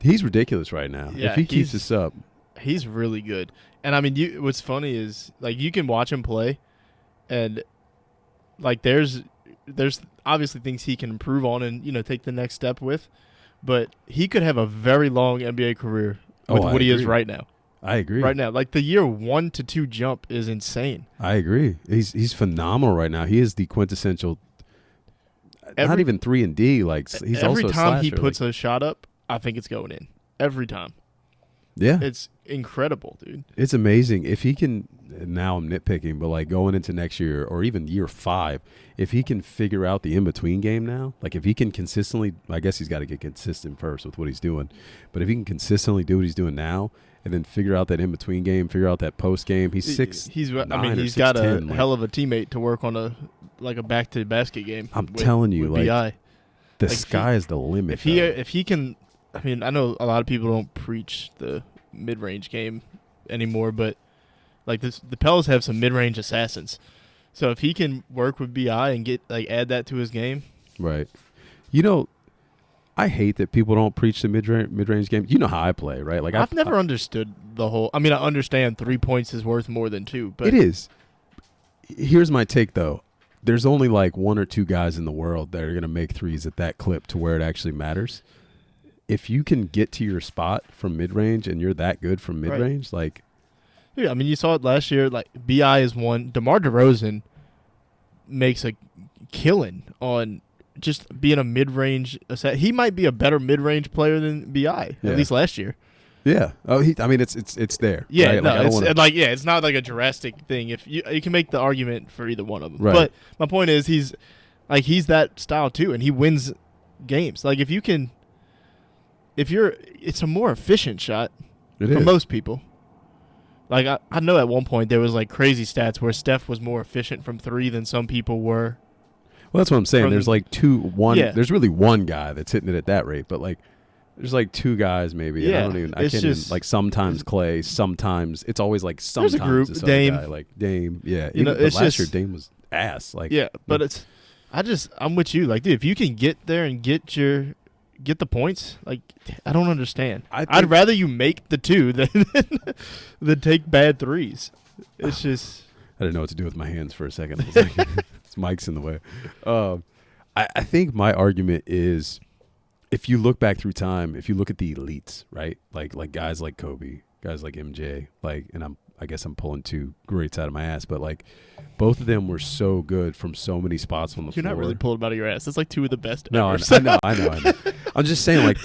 he's ridiculous right now. Yeah, if he keeps this up. He's really good. And, I mean, what's funny is, you can watch him play, and there's obviously things he can improve on and take the next step with, but he could have a very long NBA career with what he is right now. I agree. Right now, the year 1 to 2 jump is insane. I agree. He's phenomenal right now. He is the quintessential. Not even 3-and-D. He's also a slasher. Every time he puts a shot up, I think it's going in. Every time. Yeah. It's incredible, dude. It's amazing. If he can, now I'm nitpicking, but going into next year or even year 5, if he can figure out the in-between game now, if he can consistently, I guess he's got to get consistent first with what he's doing, but if he can consistently do what he's doing now and then figure out that in-between game, figure out that post game, he's 6'9" He's or got 6'10", a hell of a teammate to work on a back-to-basket game. I'm telling you, BI. The sky is the limit. If he can, I mean, I know a lot of people don't preach the mid-range game anymore, but the Pels have some mid-range assassins. So if he can work with BI and get add that to his game, right? I hate that people don't preach the mid-range game. You know how I play, right? I've never understood the whole. I mean, I understand 3 points is worth more than 2, but it is. Here's my take, though. There's only 1 or 2 guys in the world that are going to make threes at that clip to where it actually matters. If you can get to your spot from mid-range and you're that good from mid-range, yeah, I mean, you saw it last year. BI is one. DeMar DeRozan makes a killing on just being a mid-range. He might be a better mid-range player than BI, at least last year. Yeah. Oh, it's there. Yeah, right? no, it's not a drastic thing. If you can make the argument for either one of them. Right. But my point is, he's that style too, and he wins games. It's a more efficient shot for most people. I know at one point there was crazy stats where Steph was more efficient from 3 than some people were. Well, that's what I'm saying. There's there's really one guy that's hitting it at that rate, but there's 2 guys maybe. Yeah, I can't even, sometimes Clay, sometimes it's always sometimes there's a group, this Dame. Other guy, Dame. Yeah, it's last year Dame was ass. Yeah, but I'm with you. Dude, if you can get there and get the points, I don't understand. I'd rather you make the 2 than take bad 3s. It's just I didn't know what to do with my hands for a second. I was this mic's in the way. I think my argument is if you look back through time, if you look at the elites, right, like guys like Kobe, guys like MJ, and I guess I'm pulling two greats out of my ass, but like both of them were so good from so many spots on the floor. You're not really pulling them out of your ass. That's like two of the best. No, ever. I know. I'm just saying, like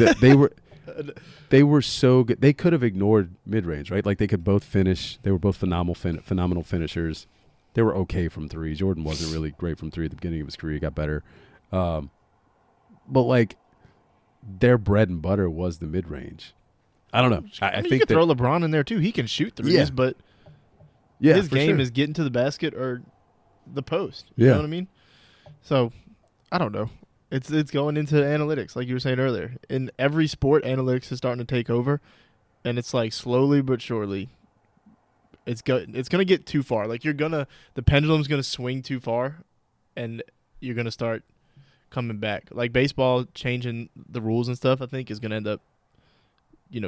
they were so good. They could have ignored mid range, right? Like they could both finish. They were both phenomenal finishers. They were okay from three. Jordan wasn't really great from three at the beginning of his career. He got better, but like their bread and butter was the mid range. I don't know. I think you could throw LeBron in there too. He can shoot threes, but his game is getting to the basket or the post. You know what I mean? So I don't know. It's going into analytics, like you were saying earlier. In every sport, analytics is starting to take over, and it's like slowly but surely, it's gonna get too far. Like the pendulum's gonna swing too far, and you're gonna start coming back. Like baseball changing the rules and stuff, I think is gonna end up,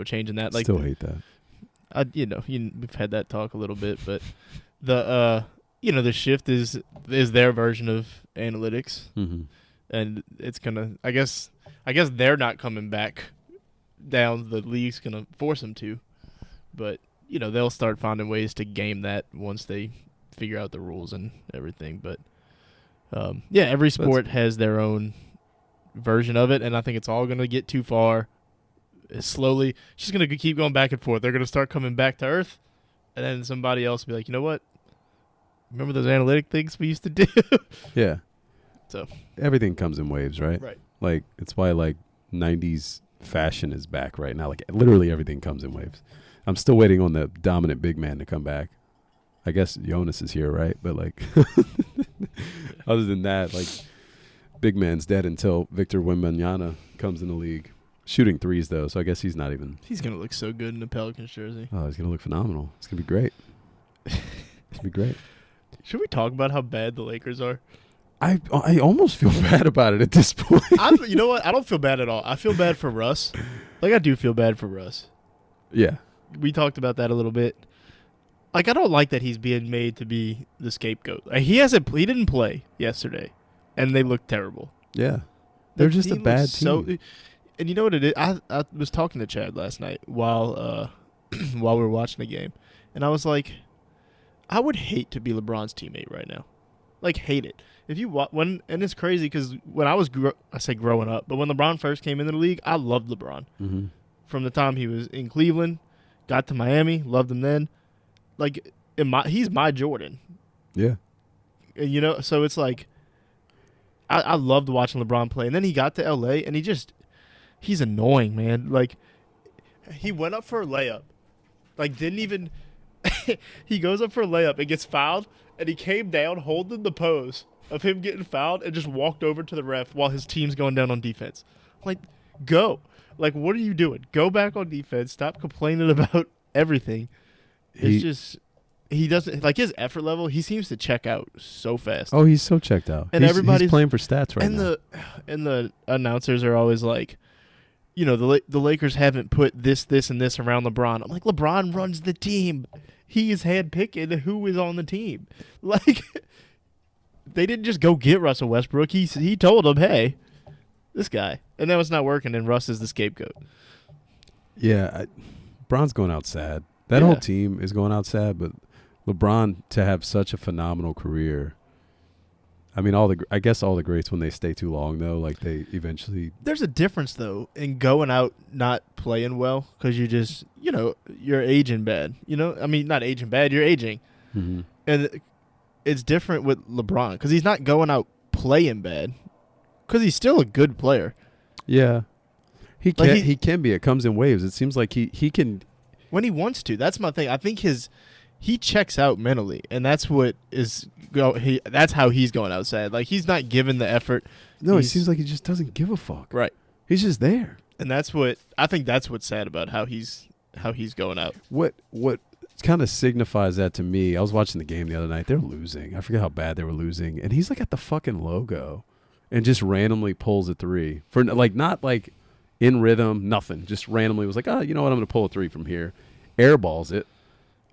changing that. Like still hate that. We've had that talk a little bit, but the shift is their version of analytics. Mm-hmm. And it's gonna. I guess they're not coming back down. The league's gonna force them to, but they'll start finding ways to game that once they figure out the rules and everything. But every sport has their own version of it, and I think it's all gonna get too far. Slowly, it's just gonna keep going back and forth. They're gonna start coming back to earth, and then somebody else will be like, you know what? Remember those analytic things we used to do? Yeah. So everything comes in waves, right? Right. Like it's why like 90s fashion is back right now. Like literally everything comes in waves. I'm still waiting on the dominant big man to come back. I guess Jonas is here, right? But like other than that, like big man's dead until Victor Wembanyama comes in the league. Shooting threes though, so I guess he's not even. He's gonna look so good in the Pelicans jersey. Oh, he's gonna look phenomenal. It's gonna be great. It's gonna be great. Should we talk about how bad the Lakers are? I almost feel bad about it at this point. You know what? I don't feel bad at all. I feel bad for Russ. Like I do feel bad for Russ. Yeah. We talked about that a little bit. Like I don't like that he's being made to be the scapegoat. Like, he didn't play yesterday, and they looked terrible. Yeah. They're just a bad team. And you know what it is? I was talking to Chad last night while we were watching the game, and I was like, I would hate to be LeBron's teammate right now. Like, hate it. If you and it's crazy because when I was growing up, but when LeBron first came into the league, I loved LeBron. Mm-hmm. From the time he was in Cleveland, got to Miami, loved him then. Like, he's my Jordan. Yeah. And, so it's like, I loved watching LeBron play. And then he got to L.A., and he's annoying, man. Like, he went up for a layup. Like, didn't even – he goes up for a layup and gets fouled, and he came down holding the pose of him getting fouled and just walked over to the ref while his team's going down on defense. Like, go. Like, what are you doing? Go back on defense. Stop complaining about everything. It's just he doesn't – like, his effort level, he seems to check out so fast. Oh, he's so checked out. And everybody's playing for stats right now. And the announcers are always like, the Lakers haven't put this, and this around LeBron. I'm like, LeBron runs the team. He is handpicking who is on the team. Like, they didn't just go get Russell Westbrook. He told them, hey, this guy. And now it's not working, and Russ is the scapegoat. Yeah, LeBron's going out sad. That whole team is going out sad, but LeBron to have such a phenomenal career. I mean, I guess all the greats, when they stay too long, though, like they eventually. There's a difference, though, in going out not playing well because you just, you're aging bad. I mean, not aging bad, you're aging. Mm-hmm. And it's different with LeBron because he's not going out playing bad because he's still a good player. Yeah. He can be. It comes in waves. It seems like he can. When he wants to. That's my thing. I think he checks out mentally, and that's what is that's how he's going outside. Like, he's not giving the effort. No, it seems like he just doesn't give a fuck. Right. He's just there. And that's what's sad about how he's going out. What kind of signifies that to me? I was watching the game the other night. They're losing. I forget how bad they were losing, and he's like at the fucking logo, and just randomly pulls a three for like not like in rhythm, nothing. Just randomly was like, you know what? I'm gonna pull a three from here. Airballs it.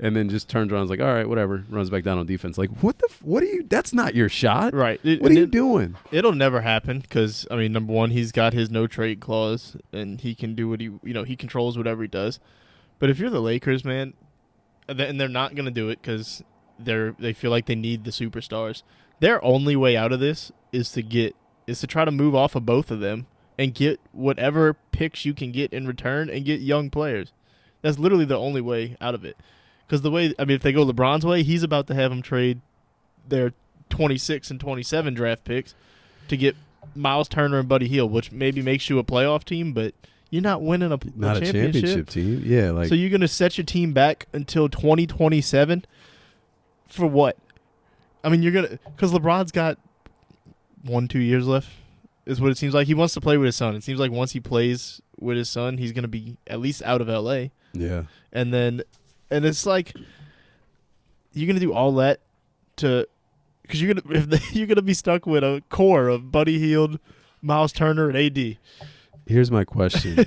and then just turns around and is like, all right, whatever, runs back down on defense. Like, what are you, that's not your shot. Right. What are you doing? It'll never happen because, I mean, number one, he's got his no trade clause, and he can do what he controls whatever he does. But if you're the Lakers, man, and they're not going to do it because they feel like they need the superstars, their only way out of this is to try to move off of both of them and get whatever picks you can get in return and get young players. That's literally the only way out of it. Because if they go LeBron's way, he's about to have them trade their 26 and 27 draft picks to get Miles Turner and Buddy Hield, which maybe makes you a playoff team, but you're not winning a championship team. Yeah, so you're going to set your team back until 2027 for what? I mean, because LeBron's got 1-2 years left, is what it seems like. He wants to play with his son. It seems like once he plays with his son, he's going to be at least out of LA. Yeah. And it's like you're going to do all that because you're going to be stuck with a core of Buddy Hield, Miles Turner, and AD. Here's my question.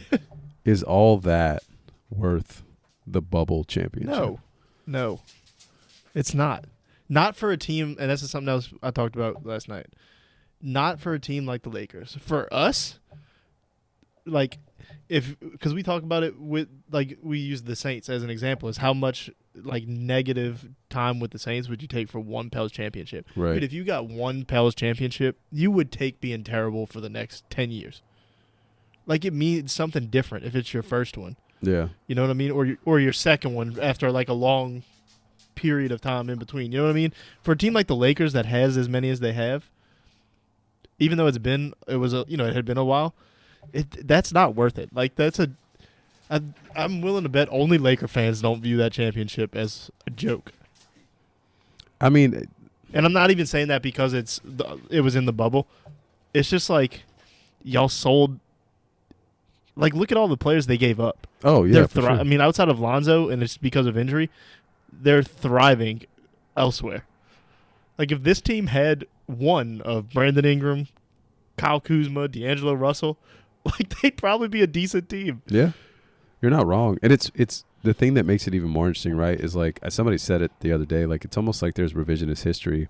Is all that worth the bubble championship? No. It's not. Not for a team, and that's something else I talked about last night. Not for a team like the Lakers. For us, because we talk about it with, we use the Saints as an example, is how much negative time with the Saints would you take for one Pels championship? Right. But if you got one Pels championship, you would take being terrible for the next 10 years. It means something different if it's your first one. Yeah. You know what I mean? Or your second one after a long period of time in between. You know what I mean? For a team like the Lakers that has as many as they have, even though it had been a while, that's not worth it. I'm willing to bet only Laker fans don't view that championship as a joke. I mean, and I'm not even saying that because it was in the bubble. It's just y'all sold. Look at all the players they gave up. Oh yeah, sure. I mean, outside of Lonzo, and it's because of injury, they're thriving elsewhere. If this team had one of Brandon Ingram, Kyle Kuzma, D'Angelo Russell, they'd probably be a decent team. Yeah, you're not wrong. And it's the thing that makes it even more interesting, right? Is somebody said it the other day. It's almost like there's revisionist history.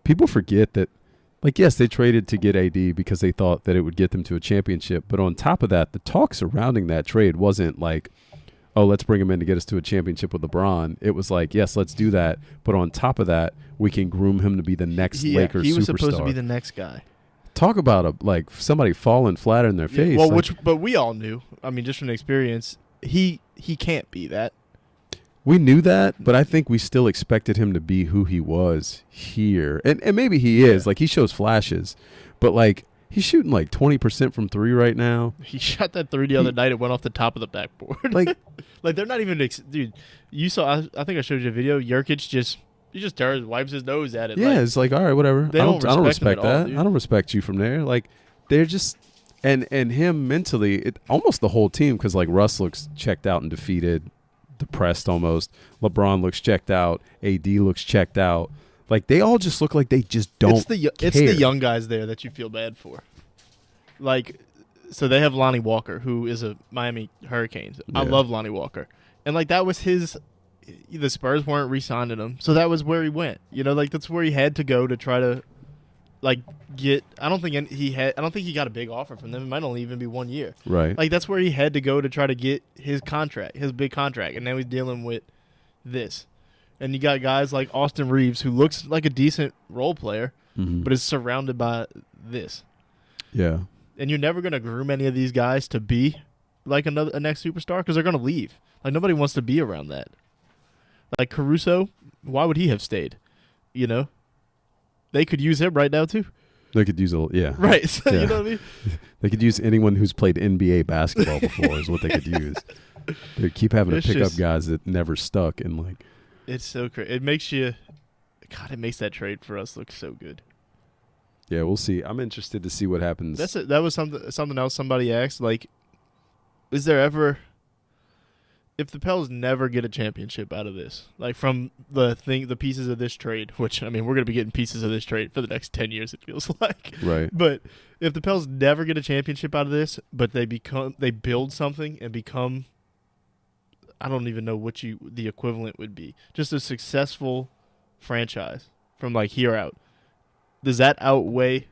People forget that. Yes, they traded to get AD because they thought that it would get them to a championship. But on top of that, the talk surrounding that trade wasn't oh, let's bring him in to get us to a championship with LeBron. It was yes, let's do that. But on top of that, we can groom him to be the next Lakers superstar. He was supposed to be the next guy. Talk about somebody falling flat in their face. Well, but we all knew. I mean, just from experience, he can't be that. We knew that, but I think we still expected him to be who he was here. And maybe he is. He shows flashes. But, he's shooting 20% from three right now. He shot that three the other night. It went off the top of the backboard. They're not even dude, you saw, I think I showed you a video. Jokic he just wipes his nose at it. Yeah, it's all right, whatever. I don't respect that. All, I don't respect you from there. They're just and him mentally, almost the whole team, because Russ looks checked out and defeated, depressed almost. LeBron looks checked out. AD looks checked out. They all just look like they just don't care. It's the young guys there that you feel bad for. So they have Lonnie Walker, who is a Miami Hurricanes. Yeah. I love Lonnie Walker. And that was the Spurs weren't re-signing him. So that was where he went. That's where he had to go to try to get. I don't think he got a big offer from them. It might only even be 1 year. Right. That's where he had to go to try to get his big contract. And now he's dealing with this. And you got guys like Austin Reeves, who looks like a decent role player, but is surrounded by this. Yeah. And you're never going to groom any of these guys to be a next superstar because they're going to leave. Nobody wants to be around that. Caruso, why would he have stayed? They could use him right now too. They could use Right. So, yeah. You know what I mean? They could use anyone who's played NBA basketball before is what they could use. They keep having to pick up guys that never stuck and It's so crazy. It makes that trade for us look so good. Yeah, we'll see. I'm interested to see what happens. That was something else somebody asked. Is there ever, if the Pels never get a championship out of this, from the pieces of this trade, which we're going to be getting pieces of this trade for the next 10 years, it feels like. Right. But if the Pels never get a championship out of this, but they build something and become I don't even know what the equivalent would be. Just a successful franchise from like here out. Does that outweigh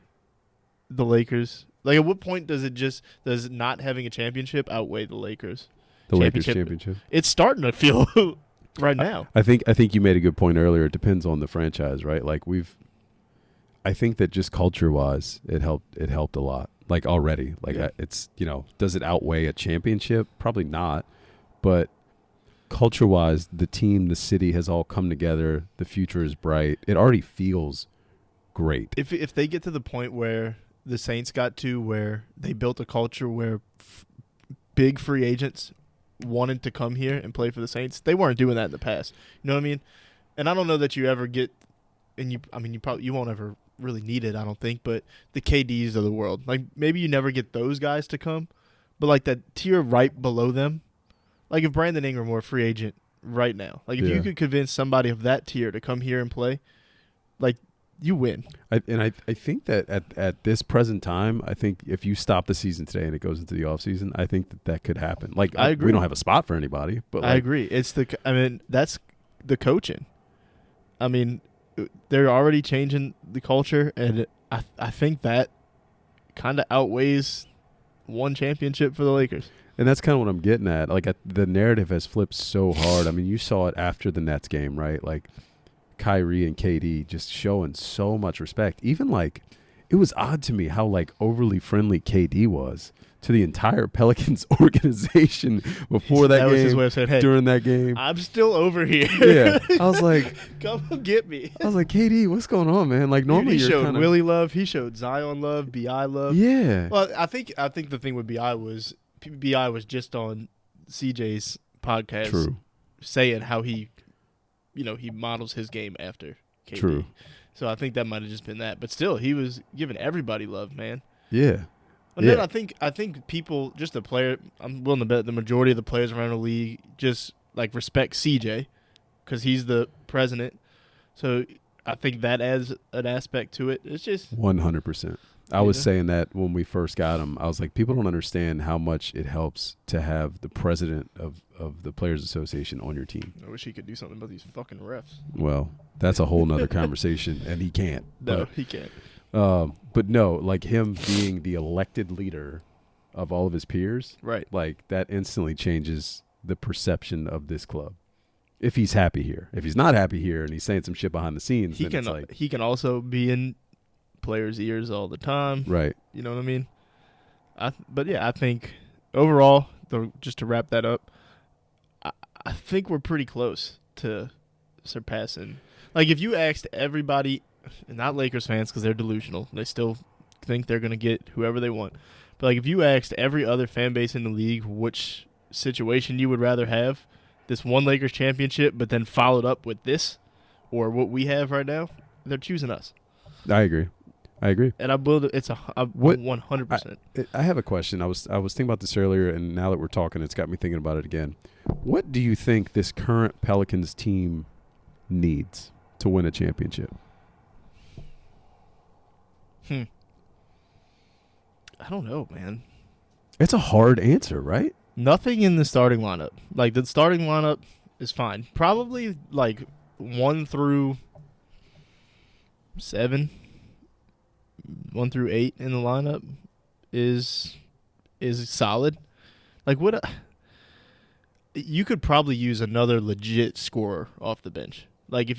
the Lakers? Like, at what point does not having a championship outweigh the Lakers? The Lakers championship. It's starting to feel right now. I think you made a good point earlier. It depends on the franchise, right? Like I think that just culture-wise, it helped a lot. Like already, like it's does it outweigh a championship? Probably not, but culture-wise, the team, the city has all come together. The future is bright. It already feels great. If they get to the point where the Saints got to, where they built a culture where big free agents wanted to come here and play for the Saints, they weren't doing that in the past. You know what I mean? And I don't know that you ever get, and you won't ever really need it, I don't think, but the KDs of the world, like maybe you never get those guys to come, but like that tier right below them, like if Brandon Ingram were a free agent right now, like if you could convince somebody of that tier to come here and play, like you win. I think that at this present time, I think if you stop the season today and it goes into the offseason, I think that could happen. Like I agree. We don't have a spot for anybody, but I agree. That's the coaching. I mean, they're already changing the culture, and I think that kind of outweighs one championship for the Lakers. And that's kind of what I'm getting at. Like the narrative has flipped so hard. I mean, you saw it after the Nets game, right? Like Kyrie and KD just showing so much respect. Even like it was odd to me how like overly friendly KD was to the entire Pelicans organization before that game. Was his way of saying, hey, during that game, I'm still over here. Yeah, I was like, come get me. I was like, KD, what's going on, man? Like normally he showed Willie love, he showed Zion love, Bi love. Yeah. Well, I think the thing with Bi was just on CJ's podcast, True, saying how he models his game after KD. True. So I think that might have just been that, but still, he was giving everybody love, man. Yeah. And then I think people, just the player, I'm willing to bet the majority of the players around the league just like respect CJ because he's the president. So I think that adds an aspect to it. It's just 100%. I was saying that when we first got him. I was like, people don't understand how much it helps to have the president of the Players Association on your team. I wish he could do something about these fucking refs. Well, that's a whole nother conversation, and he can't. No, he can't. But no, like him being the elected leader of all of his peers, right? Like that instantly changes the perception of this club. If he's happy here, if he's not happy here, and he's saying some shit behind the scenes, he can also be in players' ears all the time, right? You know what I mean? I think overall, just to wrap that up, I think we're pretty close to surpassing. Like if you asked everybody. And not Lakers fans because they're delusional. They still think they're going to get whoever they want. But like if you asked every other fan base in the league which situation you would rather have, this one Lakers championship, but then followed up with this or what we have right now, they're choosing us. I agree. And I believe it's 100%. I have a question. I was thinking about this earlier, and now that we're talking, it's got me thinking about it again. What do you think this current Pelicans team needs to win a championship? I don't know, man. It's a hard answer, right? Nothing in the starting lineup. Like the starting lineup is fine. Probably like 1 through 7, 1 through 8 in the lineup is solid. Like you could probably use another legit scorer off the bench. Like if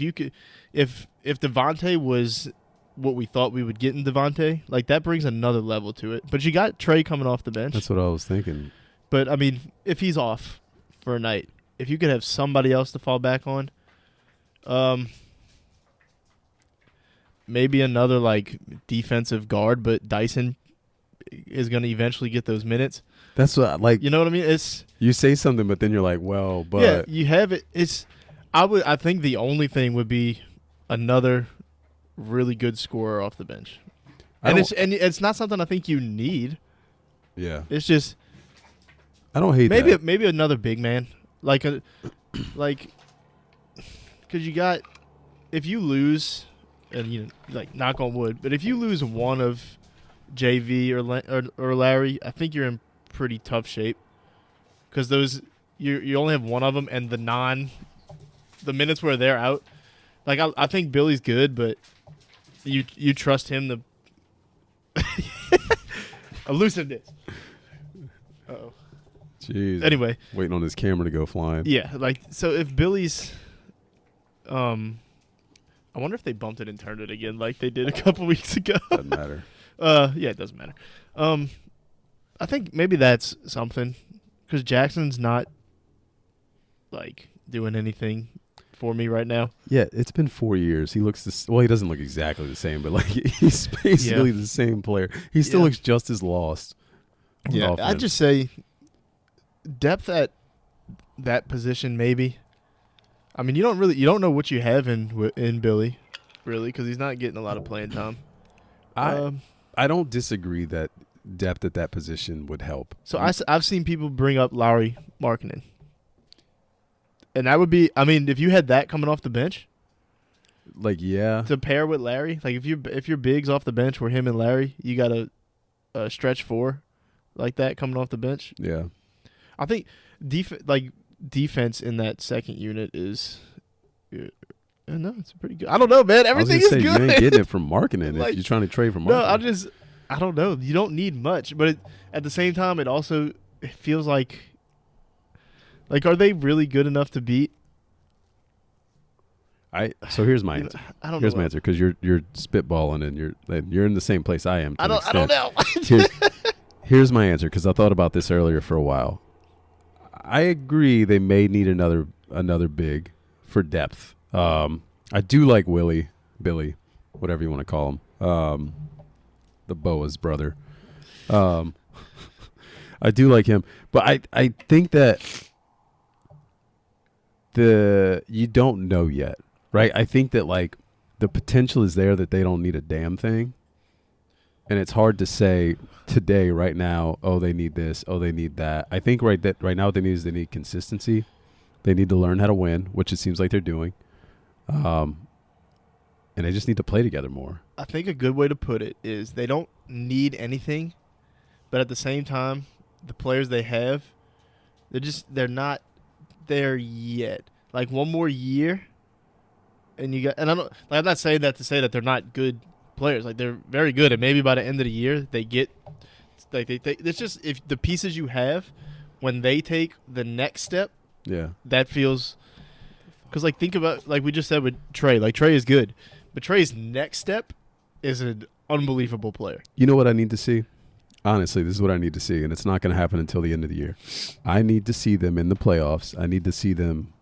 Devontae was what we thought we would get in Devontae, like that brings another level to it. But you got Trey coming off the bench. That's what I was thinking. But I mean, if he's off for a night, if you could have somebody else to fall back on, maybe another like defensive guard, but Dyson is going to eventually get those minutes. That's what like. You know what I mean? It's you say something, but then you're like, well, but yeah, you have it. I think the only thing would be another really good scorer off the bench, and it's not something I think you need. Yeah, it's just I don't hate maybe another big man because you got if you lose and like knock on wood, but if you lose one of JV or Larry, I think you're in pretty tough shape because those you only have one of them, and the minutes where they're out, like I think Billy's good, but you trust him to elusiveness. Uh-oh. Jeez. Anyway, waiting on his camera to go flying. yeah, like so if Billy's, I wonder if they bumped it and turned it again like they did a couple weeks ago. Doesn't matter. Yeah, it doesn't matter. I think maybe that's something because Jackson's not like doing anything for me right now. Yeah, it's been 4 years. He looks he doesn't look exactly the same, but like he's basically the same player. He still looks just as lost. Yeah, I'd just say depth at that position maybe. I mean, you don't know what you have in Billy, really, because he's not getting a lot of playing time. I don't disagree that depth at that position would help. So I've seen people bring up Lowry Markkanen. And that would be, I mean, if you had that coming off the bench, like to pair with Larry, like if your bigs off the bench were him and Larry, you got a stretch four like that coming off the bench. Yeah, I think defense in that second unit is, no, it's pretty good. I don't know, man. Everything is good. You ain't getting it from Markkanen like, if you're trying to trade from Markkanen. No, I don't know. You don't need much, but at the same time, it feels like. Like, are they really good enough to beat? So here's my answer. I don't know. Here's my answer because you're spitballing and you're in the same place I am. I don't know. Here's my answer because I thought about this earlier for a while. I agree they may need another big for depth. I do like Billy, whatever you want to call him, the Boa's brother. I do like him, but I think that. You don't know yet, right? I think that like the potential is there that they don't need a damn thing, and it's hard to say today, right now. Oh, they need this. Oh, they need that. I think right now what they need consistency. They need to learn how to win, which it seems like they're doing, and they just need to play together more. I think a good way to put it is they don't need anything, but at the same time, the players they have, they're not there yet. Like one more year, and I'm not saying that to say that they're not good players. Like they're very good, and maybe by the end of the year they get like it's just if the pieces you have when they take the next step. Yeah, that feels because like think about like we just said with Trey. Like Trey is good, but Trey's next step is an unbelievable player. You know what I need to see? Honestly, this is what I need to see, and it's not going to happen until the end of the year. I need to see them in the playoffs. I need to see them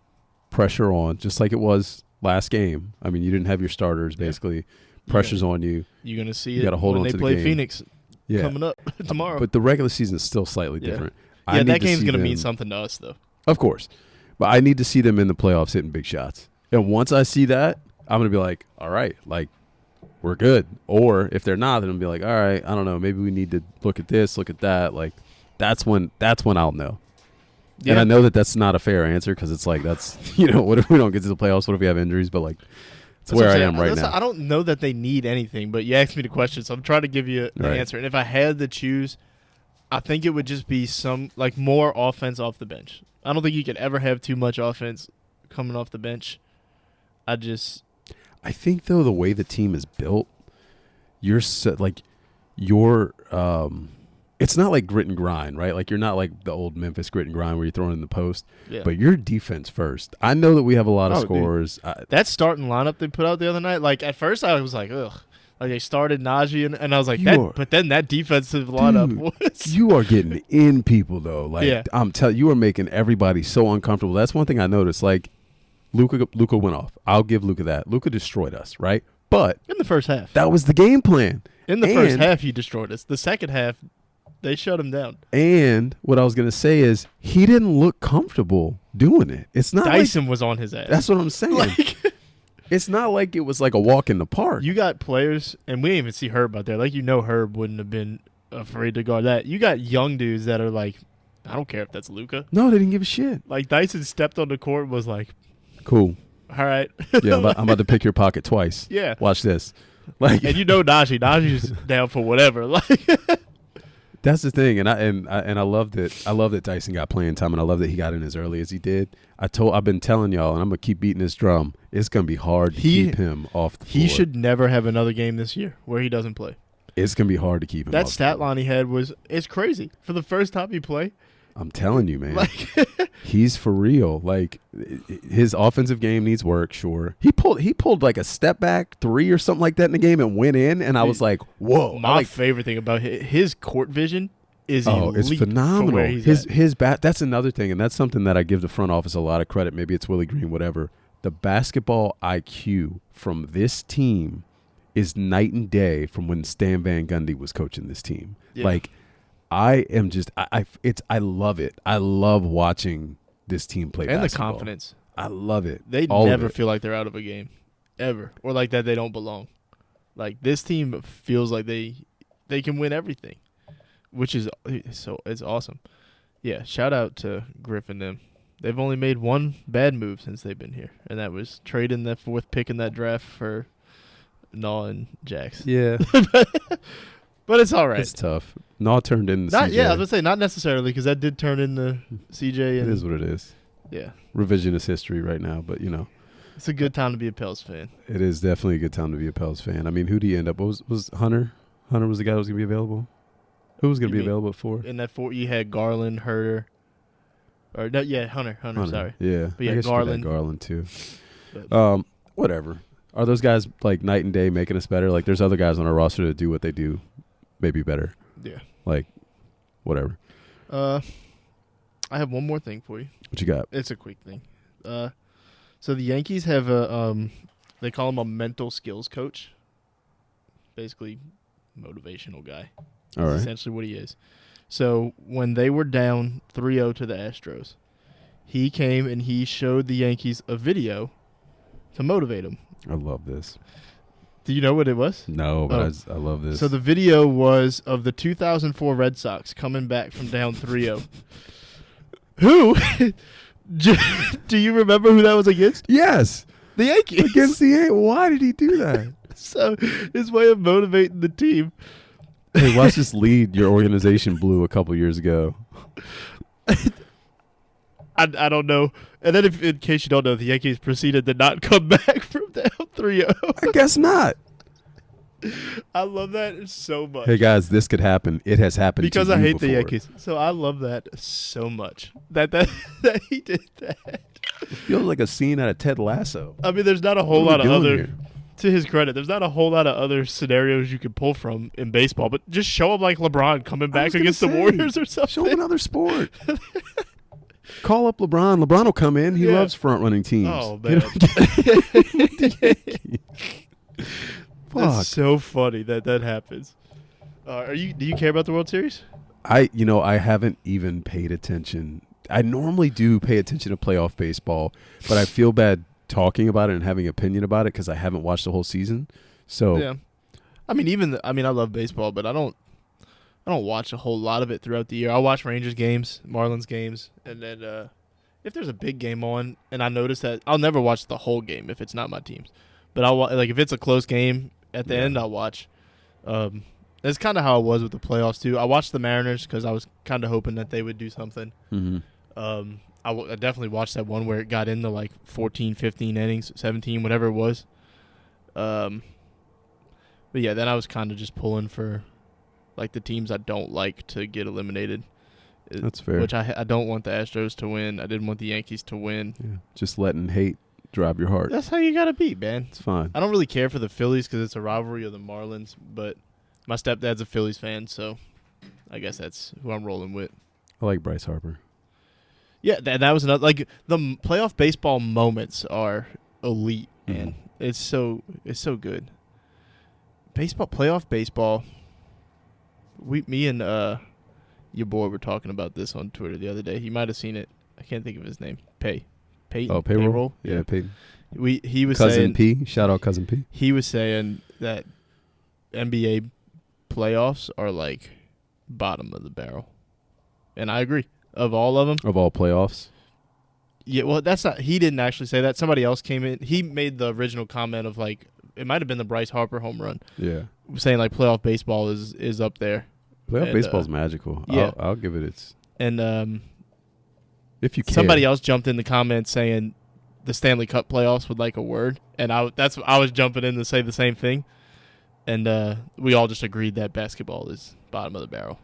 pressure on, just like it was last game. I mean, you didn't have your starters, basically. Pressure's on you. You're going to see you it gotta hold when on they to play the game. Phoenix coming up tomorrow. But the regular season is still slightly different. Yeah, that game's going to mean something to us, though. Of course. But I need to see them in the playoffs hitting big shots. And once I see that, I'm going to be like, all right, like, we're good. Or if they're not, then I'll be like, all right, I don't know. Maybe we need to look at this, look at that. Like, that's when I'll know. Yeah. And I know that that's not a fair answer because it's like that's, what if we don't get to the playoffs? What if we have injuries? But, like, it's where I am right now. I don't know that they need anything, but you asked me the question, so I'm trying to give you the answer. And if I had to choose, I think it would just be more offense off the bench. I don't think you could ever have too much offense coming off the bench. I think, though, the way the team is built, it's not like grit and grind, right? Like, you're not like the old Memphis grit and grind where you're throwing in the post, but you're defense first. I know that we have a lot of scorers. That starting lineup they put out the other night, like, at first I was like, ugh. Like, they started Najee, and I was like, but then that defensive lineup was. You are getting in people, though. Like, I'm telling you, are making everybody so uncomfortable. That's one thing I noticed. Like, Luka went off. I'll give Luka that. Luka destroyed us, right? But in the first half, that was the game plan. In the first half, he destroyed us. The second half, they shut him down. And what I was going to say is he didn't look comfortable doing it. It's not Dyson was on his ass. That's what I'm saying. It's not like it was like a walk in the park. You got players, and we didn't even see Herb out there. Like, Herb wouldn't have been afraid to guard that. You got young dudes that are like, I don't care if that's Luka. No, they didn't give a shit. Like, Dyson stepped on the court and was like, cool. All right. Yeah, I'm about to pick your pocket twice. Yeah. Watch this. Like, and Najee's down for whatever. Like, That's the thing, and I love that. I love that Dyson got playing time, and I love that he got in as early as he did. I've been telling y'all, and I'm gonna keep beating this drum. It's gonna be hard to keep him off the floor. He should never have another game this year where he doesn't play. It's gonna be hard to keep him. That stat line he had it's crazy for the first time he played. I'm telling you, man. He's for real. Like, his offensive game needs work, sure. He pulled like a step back 3 or something like that in the game and went in, and I was like, whoa. My favorite thing about his court vision is it's phenomenal. His bat. That's another thing, and that's something that I give the front office a lot of credit. Maybe it's Willie Green, whatever. The basketball IQ from this team is night and day from when Stan Van Gundy was coaching this team. Yeah. Like, I am just I love it. I love watching this team play basketball. And the confidence. I love it. They never feel like they're out of a game, ever, or like that they don't belong. Like, this team feels like they can win everything, which is it's awesome. Yeah, shout out to Griff and them. They've only made one bad move since they've been here, and that was trading that 4th pick in that draft for Naw and Jax. Yeah. But it's all right. It's tough. Naw turned into CJ. Yeah, I was going to say, not necessarily, because that did turn into CJ. It is what it is. Yeah. Revisionist history right now, but, It's a good time to be a Pels fan. It is definitely a good time to be a Pels fan. I mean, who do you end up? Was Hunter? Hunter was the guy that was going to be available? Who was going to be available for? In that 4, you had Garland, Herter. Or no, yeah, Hunter, sorry. Yeah. But yeah, Garland. Garland, too. Whatever. Are those guys, like, night and day making us better? Like, there's other guys on our roster that do what they do maybe better. Yeah. Like, whatever. I have one more thing for you. What you got? It's a quick thing. So the Yankees have they call him a mental skills coach. Basically, motivational guy. All right. Essentially what he is. So when they were down 3-0 to the Astros, he came and he showed the Yankees a video to motivate them. I love this. Do you know what it was? No, but I love this. So the video was of the 2004 Red Sox coming back from down 3-0. Who? Do you remember who that was against? Yes. The Yankees. Against the Yankees. Why did he do that? So his way of motivating the team. Hey, watch this lead your organization blew a couple years ago. I don't know. And then, in case you don't know, the Yankees proceeded to not come back from down 3-0. I guess not. I love that so much. Hey, guys, this could happen. It has happened because to I you hate before. the Yankees. So I love that so much. That he did that. It feels like a scene out of Ted Lasso. I mean, there's not a whole lot of other... Here? To his credit, there's not a whole lot of other scenarios you could pull from in baseball, but just show him like LeBron coming back against the Warriors or something. Show him another sport. Call up LeBron. LeBron will come in. He loves front-running teams. Oh, man. That's so funny that happens. Do you care about the World Series? I haven't even paid attention. I normally do pay attention to playoff baseball, but I feel bad talking about it and having opinion about it because I haven't watched the whole season. So yeah, I mean, I love baseball, but I don't watch a whole lot of it throughout the year. I'll watch Rangers games, Marlins games, and then if there's a big game on, and I notice that, I'll never watch the whole game if it's not my team's. But if it's a close game at the end, I'll watch. That's kind of how it was with the playoffs too. I watched the Mariners because I was kind of hoping that they would do something. Mm-hmm. I definitely watched that one where it got into like 14, 15 innings, 17, whatever it was. But yeah, then I was kind of just pulling for like the teams I don't like to get eliminated. That's fair. Which I don't want the Astros to win. I didn't want the Yankees to win. Yeah, just letting hate drive your heart. That's how you got to be, man. It's fine. I don't really care for the Phillies because it's a rivalry of the Marlins, but my stepdad's a Phillies fan, so I guess that's who I'm rolling with. I like Bryce Harper. Yeah, that was another. Like, the playoff baseball moments are elite, man. It's so good. Playoff baseball. Me and your boy were talking about this on Twitter the other day. He might have seen it. I can't think of his name. Peyton. Oh, payroll. Yeah, Peyton. He was Cousin saying, P. Shout out Cousin P. He was saying that NBA playoffs are like bottom of the barrel, and I agree. Of all of them? Of all playoffs? Yeah, well, that's not. He didn't actually say that. Somebody else came in. He made the original comment of like, it might have been the Bryce Harper home run. Yeah. Saying like playoff baseball is up there Playoff baseball is magical. Yeah. I'll give it its. And if you care. Somebody else jumped in the comments saying the Stanley Cup playoffs would like a word, and I was jumping in to say the same thing, and we all just agreed that basketball is bottom of the barrel,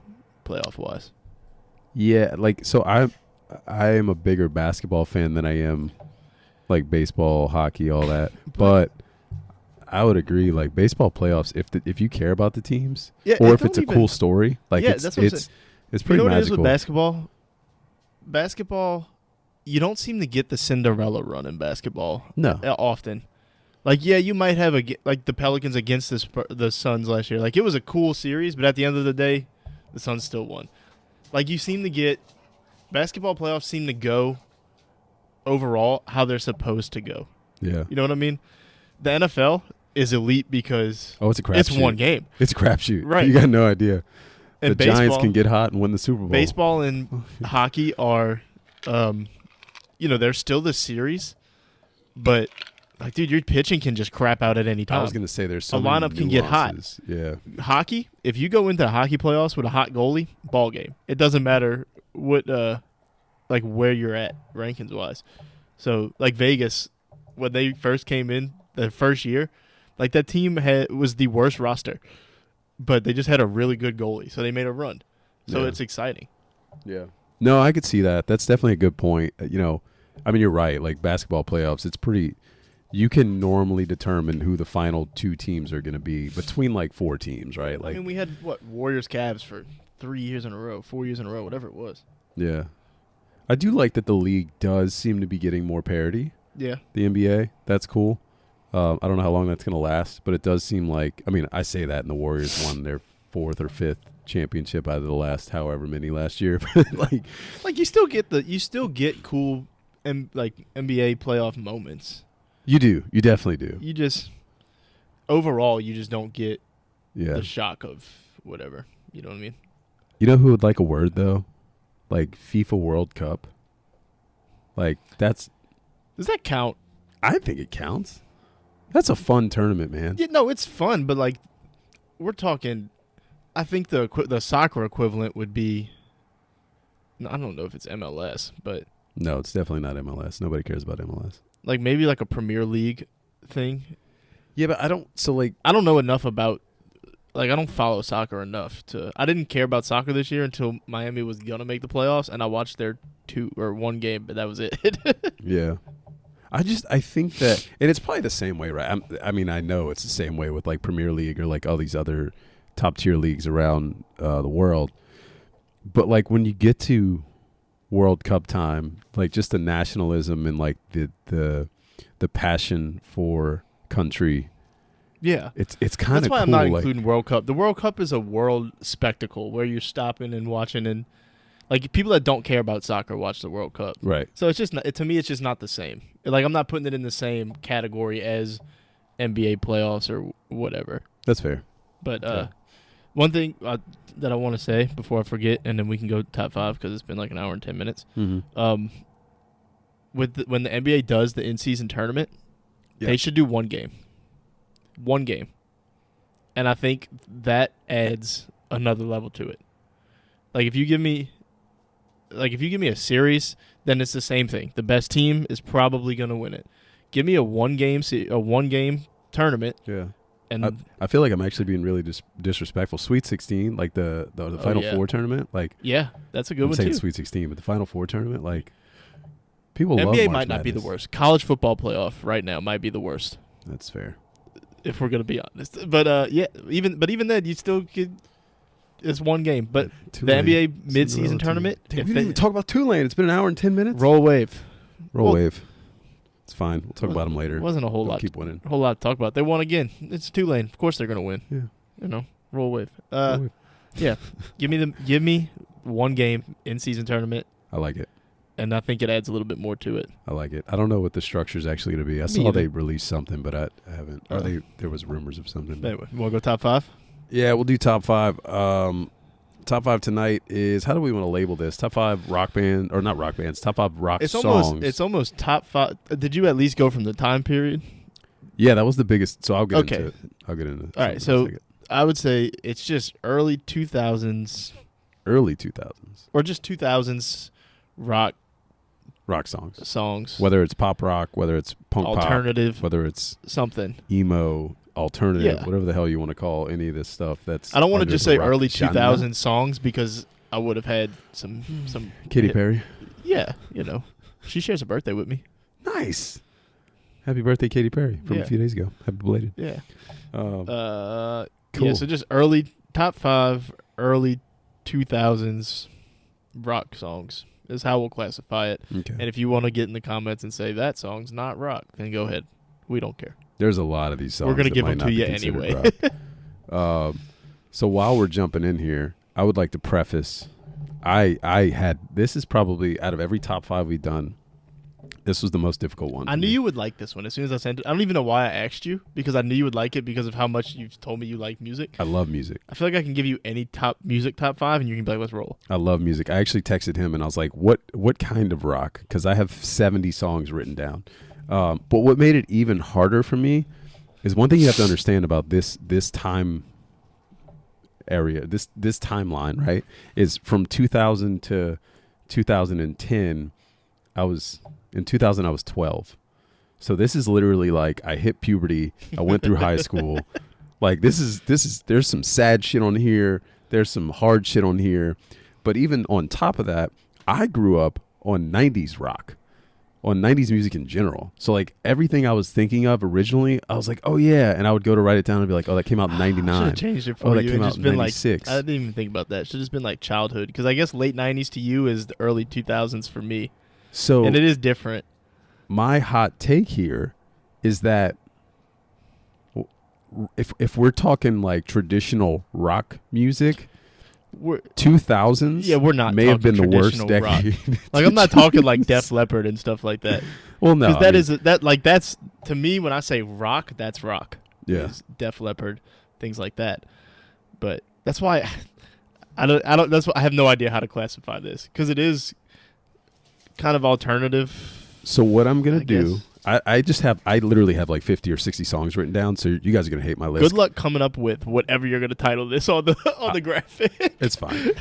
playoff wise. Yeah, like so I am a bigger basketball fan than I am like baseball, hockey, all that. But I would agree, like baseball playoffs, if you care about the teams, or if it's a cool story, like it's pretty you know what magical. It is with basketball? Basketball, you don't seem to get the Cinderella run in basketball. No, often. Like, yeah, you might have like the Pelicans against the Suns last year. Like, it was a cool series, but at the end of the day, the Suns still won. Like, you seem to get basketball playoffs seem to go overall how they're supposed to go. Yeah, you know what I mean. The NFL is elite because it's a crapshoot. It's one game. It's a crapshoot. Right. You got no idea. And the Giants can get hot and win the Super Bowl. Baseball and hockey are, they're still the series, but like, dude, your pitching can just crap out at any time. I was gonna say there's so a many lineup can get hot. Yeah. Hockey, if you go into hockey playoffs with a hot goalie, ball game. It doesn't matter what, like where you're at rankings wise. So like Vegas, when they first came in the first year, like that team was the worst roster. But they just had a really good goalie, so they made a run. So it's exciting. Yeah. No, I could see that. That's definitely a good point. I mean, you're right. Like basketball playoffs, it's pretty. You can normally determine who the final two teams are going to be between like four teams, right? Like, I mean, we had Warriors Cavs for 3 years in a row, 4 years in a row, whatever it was. Yeah, I do like that the league does seem to be getting more parity. Yeah, the NBA, that's cool. I don't know how long that's going to last, but it does seem like, I mean, I say that and the Warriors won their 4th or 5th championship out of the last however many last year. like you still get cool NBA playoff moments. You do. You definitely do. You just overall you just don't get the shock of whatever. You know what I mean? You know who would like a word though? Like FIFA World Cup. Like does that count? I think it counts. That's a fun tournament, man. Yeah, no, it's fun, but like we're talking. I think the soccer equivalent would be. I don't know if it's MLS, but no, it's definitely not MLS. Nobody cares about MLS. Like maybe like a Premier League thing. Yeah, but I don't. So like I don't know enough about. Like I don't follow soccer enough to. I didn't care about soccer this year until Miami was gonna make the playoffs, and I watched their 1 game, but that was it. Yeah. I think that, and it's probably the same way, right? I mean, I know it's the same way with like Premier League or like all these other top tier leagues around the world. But like when you get to World Cup time, like just the nationalism and like the passion for country. Yeah, it's kind of that's why cool. I'm not including World Cup. The World Cup is a world spectacle where you're stopping and watching and. Like, people that don't care about soccer watch the World Cup. Right. So it's just not, to me, it's just not the same. Like, I'm not putting it in the same category as NBA playoffs or whatever. That's fair. But one thing that I want to say before I forget, and then we can go top 5 because it's been like an hour and 10 minutes. Mm-hmm. When the NBA does the in-season tournament, they should do 1 game. 1 game. And I think that adds another level to it. Like, if you give me a series, then it's the same thing. The best team is probably going to win it. Give me a 1 game tournament. Yeah. And I feel like I'm actually being really disrespectful. Sweet 16, like the Final Four tournament, like that's a good I'm one saying too. Sweet 16, but the Final Four tournament, like people love NBA March might not be the Madness. worst. College football playoff right now might be the worst. That's fair. If we're going to be honest. But even then you still could. It's 1 game, but the NBA mid-season tournament. Damn, we didn't even talk about Tulane. It's been an hour and 10 minutes. Roll wave. Wave. It's fine. We'll talk about them later. It wasn't a whole They'll lot. Keep winning. A whole lot to talk about. They won again. It's Tulane. Of course they're going to win. Yeah. You know, roll wave. Roll wave. Yeah. Give me 1 game in-season tournament. I like it. And I think it adds a little bit more to it. I like it. I don't know what the structure is actually going to be. I saw they released something, but I haven't. There was rumors of something. Anyway, you want to go top 5? Yeah, we'll do top 5. Top 5 tonight is, how do we want to label this? Top 5 rock band, or not rock bands, top 5 rock songs. It's almost top 5. Did you at least go from the time period? Yeah, that was the biggest. So I'll get into it. All right, so I would say it's just early 2000s. Early 2000s. Or just 2000s rock songs. Whether it's pop rock, whether it's punk alternative, pop, whether it's something. Emo, alternative, whatever the hell you want to call any of this stuff. I don't want to just say early 2000s songs because I would have had some Katy Perry. Yeah, she shares a birthday with me. Nice. Happy birthday, Katy Perry, from a few days ago. Happy belated. Yeah. Cool. Yeah, so just early top 5 early 2000s rock songs is how we'll classify it. Okay. And if you want to get in the comments and say that song's not rock, then go ahead. We don't care. There's a lot of these songs. We're going to give them to you anyway. So while we're jumping in here, I would like to preface, this is probably, out of every top 5 we've done, this was the most difficult one. I knew you would like this one as soon as I sent it. I don't even know why I asked you, because I knew you would like it because of how much you've told me you like music. I love music. I feel like I can give you any top 5 and you can be like, let's roll. I love music. I actually texted him and I was like, what kind of rock? Because I have 70 songs written down. But what made it even harder for me is one thing you have to understand about this time area, this timeline, right, is from 2000 to 2010. In 2000, I was 12. So this is literally like I hit puberty. I went through high school. Like this is there's some sad shit on here. There's some hard shit on here. But even on top of that, I grew up on 90s rock, on 90s music in general. So like everything I was thinking of originally, I was like, oh yeah. And I would go to write it down and be like, oh, that came out in 99. I should have changed it for you. That came out in 96. I didn't even think about that. It should have just been like childhood. Because I guess late 90s to you is the early 2000s for me. So, and it is different. My hot take here is that if we're talking like traditional rock music, 2000s we're not may have been the worst decade. Like I'm not talking like Def Leppard and stuff like that. Well, no, because that's to me when I say rock, that's rock. Yeah, Def Leppard, things like that. But that's why I don't. That's why I have no idea how to classify this because it is kind of alternative. So what I'm gonna do, I literally have like 50 or 60 songs written down. So you guys are gonna hate my list. Good luck coming up with whatever you're gonna title this on the graphic. It's fine.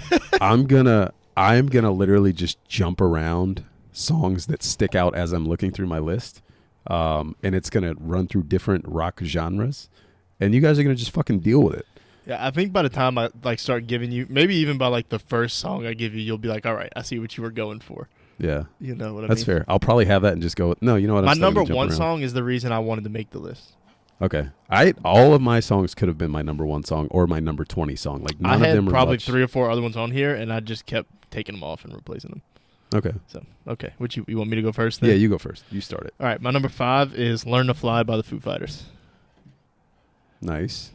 I'm gonna literally just jump around songs that stick out as I'm looking through my list, and it's gonna run through different rock genres, and you guys are gonna just fucking deal with it. Yeah, I think by the time I like start giving you, maybe even by like the first song I give you, you'll be like, all right, I see what you were going for. Yeah. You know what I mean? That's fair. I'll probably have that and just go, no, you know what? My number one song is the reason I wanted to make the list. Okay. All of my songs could have been my number 1 song or my number 20 song. Like none I of them had were probably much. 3 or 4 other ones on here, and I just kept taking them off and replacing them. Okay. So, okay. You want me to go first then? Yeah, you go first. You start it. All right. My number 5 is Learn to Fly by the Foo Fighters. Nice.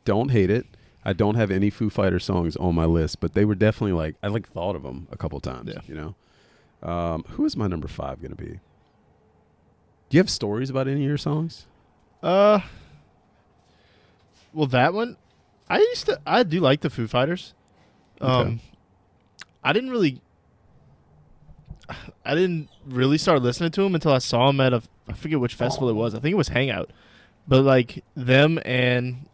Don't hate it. I don't have any Foo Fighters songs on my list, but they were definitely like, I like thought of them a couple times, you know? Who is my number 5 going to be? Do you have stories about any of your songs? Well, that one, I do like the Foo Fighters. Okay. I didn't really start listening to them until I saw them at I forget which festival it was. I think it was Hangout. But like them and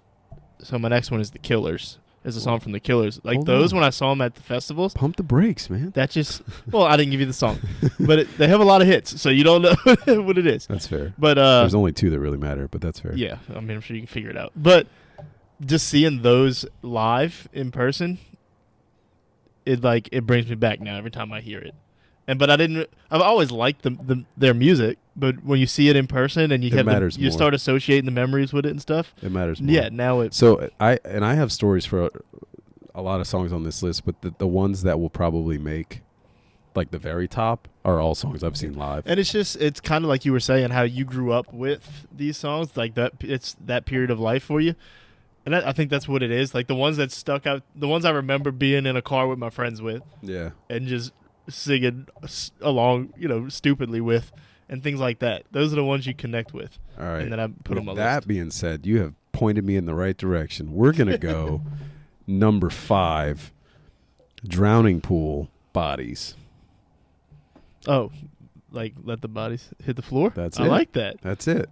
so my next one is The Killers. There's a song from The Killers. Like those when I saw them at the festivals. Pump the brakes, man. That just I didn't give you the song, but they have a lot of hits, so you don't know what it is. That's fair. But there's only 2 that really matter, but that's fair. Yeah, I mean I'm sure you can figure it out. But just seeing those live in person, it brings me back now every time I hear it. But I've always liked their music, but when you see it in person and you start associating the memories with it and stuff, it matters more. Yeah, now it. So I have stories for a lot of songs on this list, but the ones that will probably make like the very top are all songs I've seen live. And it's kind of like you were saying how you grew up with these songs, like that. It's that period of life for you. And I think that's what it is. Like the ones that stuck out, the ones I remember being in a car with my friends with. Yeah. And just singing along, stupidly with, and things like that. Those are the ones you connect with. All right. And then I put on my list. That being said, you have pointed me in the right direction. We're going to go number 5, Drowning Pool, Bodies. Oh, like let the bodies hit the floor? That's it. I like that. That's it.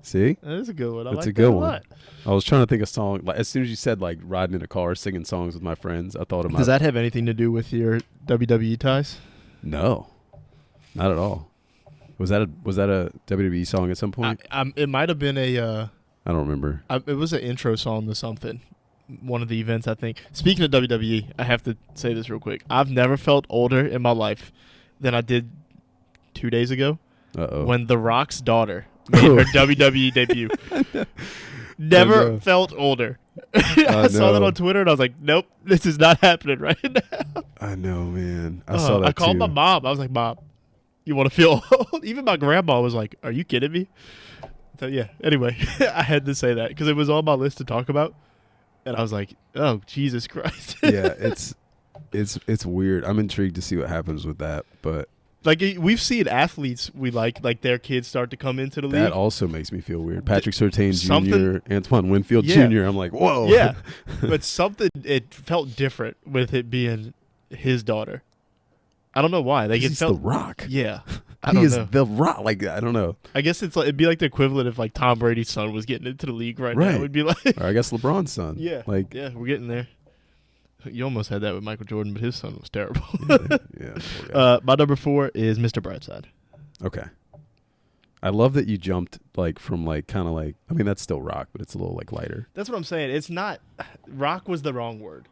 See? That is a good one. I That's like a good that a one. lot. I was trying to think of song. Like, as soon as you said like riding in a car, singing songs with my friends, I thought about. Does that have anything to do with your WWE ties? No, not at all. Was that a WWE song at some point? It might have been a. I don't remember. It was an intro song to something. One of the events, I think. Speaking of WWE, I have to say this real quick. I've never felt older in my life than I did 2 days ago when The Rock's daughter made her WWE debut. Never felt older. I saw that on Twitter, and I was like, nope, this is not happening right now. I know, man. I saw that, I called too. my mom. I was like, Mom, you want to feel old? Even my grandma was like, are you kidding me? So, yeah, anyway, I had to say that because it was on my list to talk about. And I was like, oh, Jesus Christ. Yeah, it's weird. I'm intrigued to see what happens with that. But like we've seen athletes we like their kids start to come into the league. That also makes me feel weird. Patrick Surtain Jr., Antoine Winfield Jr. I'm like, whoa. Yeah, but it felt different with it being his daughter. I don't know why. Like it felt The Rock. Yeah. He is The Rock. Like, I don't know. I guess it'd be like the equivalent if like Tom Brady's son was getting into the league right now. It would be like, or I guess LeBron's son. Yeah, like, yeah, we're getting there. You almost had that with Michael Jordan, but his son was terrible. Yeah. My number 4 is Mr. Brightside. Okay. I love that you jumped like from like kind of like, I mean that's still rock, but it's a little like lighter. That's what I'm saying. It's not rock was the wrong word.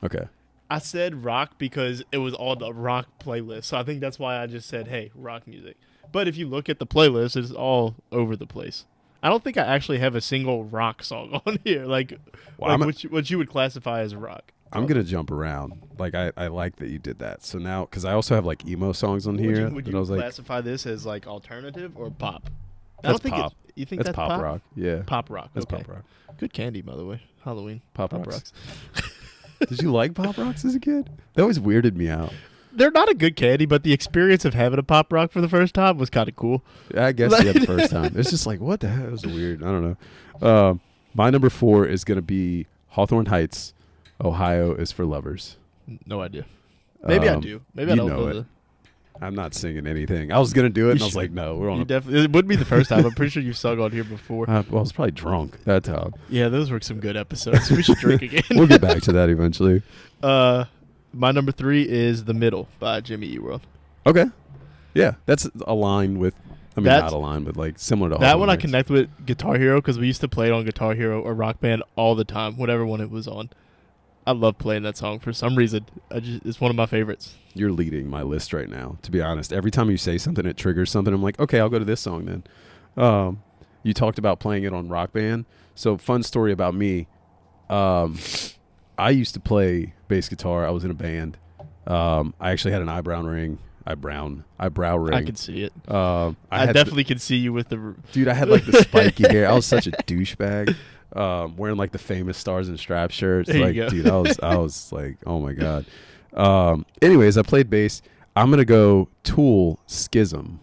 Okay. I said rock because it was all the rock playlist. So I think that's why I just said, hey, rock music. But if you look at the playlist, it's all over the place. I don't think I actually have a single rock song on here, like what you would classify as rock. I'm going to jump around. Like, I like that you did that. So now, because I also have like emo songs on here. Would you classify this as like alternative or pop? I don't think pop. You think that's pop rock? Yeah. Pop rock. That's okay. pop rock. Good candy, by the way. Halloween. Pop rocks. Did you like Pop Rocks as a kid? That always weirded me out. They're not a good candy, but the experience of having a Pop Rock for the first time was kind of cool. I guess yeah, the first time. It's just like, what the hell? It was weird. I don't know. My number 4 is going to be Hawthorne Heights, Ohio is for Lovers. No idea. Maybe I do. Maybe I don't know it. I'm not singing anything. I was going to do it, and I was like, no. We're on definitely. It wouldn't be the first time. I'm pretty sure you've sung on here before. Well, I was probably drunk that time. Yeah, those were some good episodes. We should drink again. We'll get back to that eventually. My number 3 is The Middle by Jimmy Eat World. Okay. Yeah, that's aligned with, not aligned, but like similar to that one I connect with Guitar Hero because we used to play it on Guitar Hero or Rock Band all the time, whatever one it was on. I love playing that song for some reason. It's one of my favorites. You're leading my list right now, to be honest. Every time you say something, it triggers something. I'm like, okay, I'll go to this song then. You talked about playing it on Rock Band. So fun story about me. I used to play bass guitar. I was in a band. I actually had an eyebrow ring. Eyebrow ring. I could see it. I definitely could see you with the... Dude, I had like the spiky hair. I was such a douchebag. Wearing like the famous Stars and Straps shirts. There like, you go. dude, I was like, oh my God. Anyways, I played bass. I'm gonna go Tool Schism.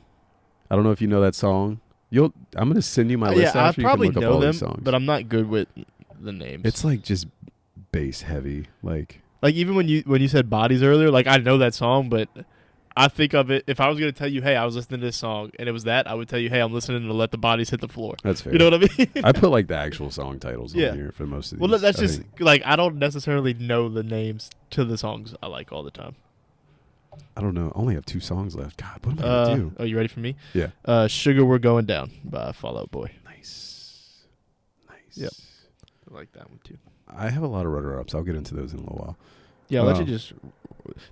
I don't know if you know that song. I'm gonna send you my list after. I probably you can look know up all them, these songs. but I'm not good with the names. It's like just bass heavy, like even when you said Bodies earlier, like I know that song, but I think of it, if I was going to tell you, hey, I was listening to this song, and it was that, I would tell you, hey, I'm listening to Let the Bodies Hit the Floor. That's fair. You know what I mean? I put like the actual song titles on here for most of these. Well, that's just, like, I don't necessarily know the names to the songs I like all the time. I don't know. I only have 2 songs left. God, what am I going to do? Oh, you ready for me? Yeah. Sugar We're Going Down by Fall Out Boy. Nice. Yep. I like that one, too. I have a lot of runner-ups. I'll get into those in a little while. Yeah, I'll let you just...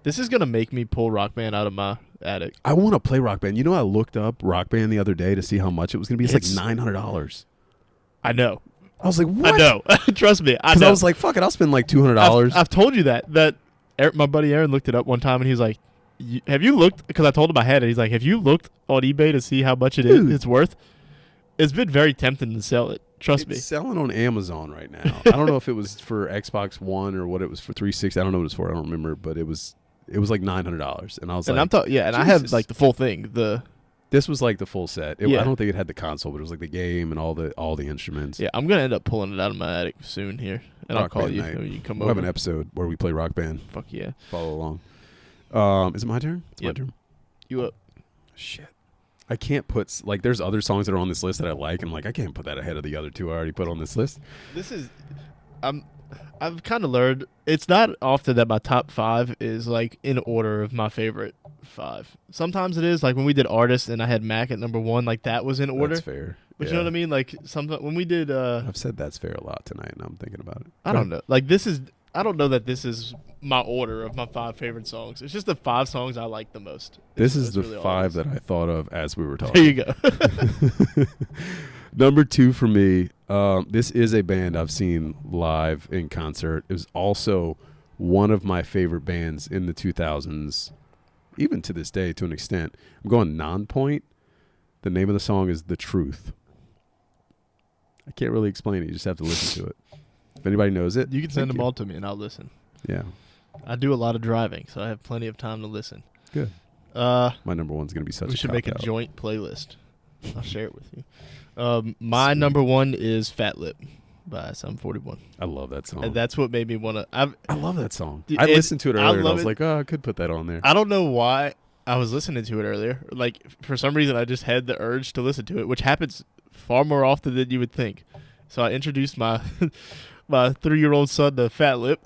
This is going to make me pull Rock Band out of my attic. I want to play Rock Band. You know, I looked up Rock Band the other day to see how much it was going to be. It's like $900. I know. I was like, what? I know. Trust me. I know. I was like, fuck it. I'll spend like $200. I've told you that my buddy Aaron looked it up one time, and he was like, have you looked? Because I told him I had it. He's like, have you looked on eBay to see how much it's worth? It's been very tempting to sell it. Trust me. It's selling on Amazon right now. I don't know if it was for Xbox One or what it was for 360. I don't know what it was for. I don't remember, but it was like $900, and I was like, and I have like the full thing. This was like the full set. I Yeah. don't think it had the console, but it was like the game and all the instruments. Yeah, I'm gonna end up pulling it out of my attic soon here, and Rock I'll call Band you. night. You come We'll over. have an episode where we play Rock Band. Fuck yeah. Follow along. Is it my turn? It's Yep. my turn. You up? Shit. I can't put like there's other songs that are on this list that I like, and I'm like I can't put that ahead of the other two I already put on this list. This is, I've kind of learned it's not often that my top 5 is like in order of my favorite 5. Sometimes it is, like when we did artists and I had Mac at number 1, like that was in order. That's fair. But you know what I mean? Like sometimes when we did, I've said that's fair a lot tonight, and I'm thinking about it. I don't know. Like this is, I don't know that this is my order of my 5 favorite songs. It's just the 5 songs I like the most. This is the really 5 that I thought of as we were talking. There you go. Number 2 for me, this is a band I've seen live in concert. It was also one of my favorite bands in the 2000s, even to this day to an extent. I'm going Non-Point. The name of the song is The Truth. I can't really explain it. You just have to listen to it. If anybody knows it, You can send them all to me and I'll listen. Yeah. I do a lot of driving, so I have plenty of time to listen. Good. My number 1's going to be such a We should make a cop-out. joint playlist. I'll share it with you. My number 1 is Fat Lip by Sum 41. I love that song. And that's what made me want to. I love that song. Dude, I listened to it earlier and I was it. like, oh, I could put that on there. I don't know why I was listening to it earlier. Like, for some reason, I just had the urge to listen to it, which happens far more often than you would think. So I introduced my my 3-year-old son to Fat Lip,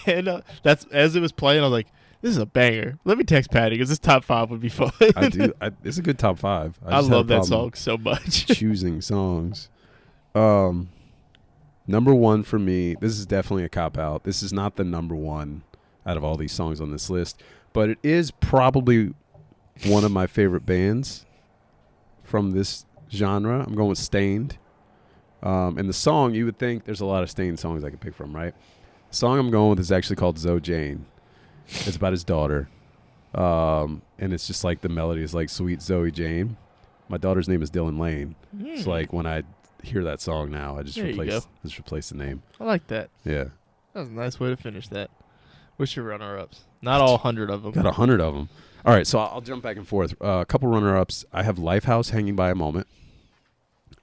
and that's as it was playing. I was like, "This is a banger." Let me text Patty because this top 5 would be fun. I do. It's a good top 5. I love that song so much. Choosing songs. Number 1 for me. This is definitely a cop out. This is not the number 1 out of all these songs on this list, but it is probably one of my favorite bands from this genre. I'm going with Stained. And the song, you would think there's a lot of Stained songs I could pick from, right? The song I'm going with is actually called Zoe Jane. It's about his daughter. And it's just like the melody is like Sweet Zoe Jane. My daughter's name is Dylan Lane. It's like when I hear that song now, I just replace the name. I like that. Yeah. That was a nice way to finish that. What's your runner-ups? Not all 100 of them. Got 100 of them. All right, so I'll jump back and forth. A couple runner-ups. I have Lifehouse Hanging by a Moment.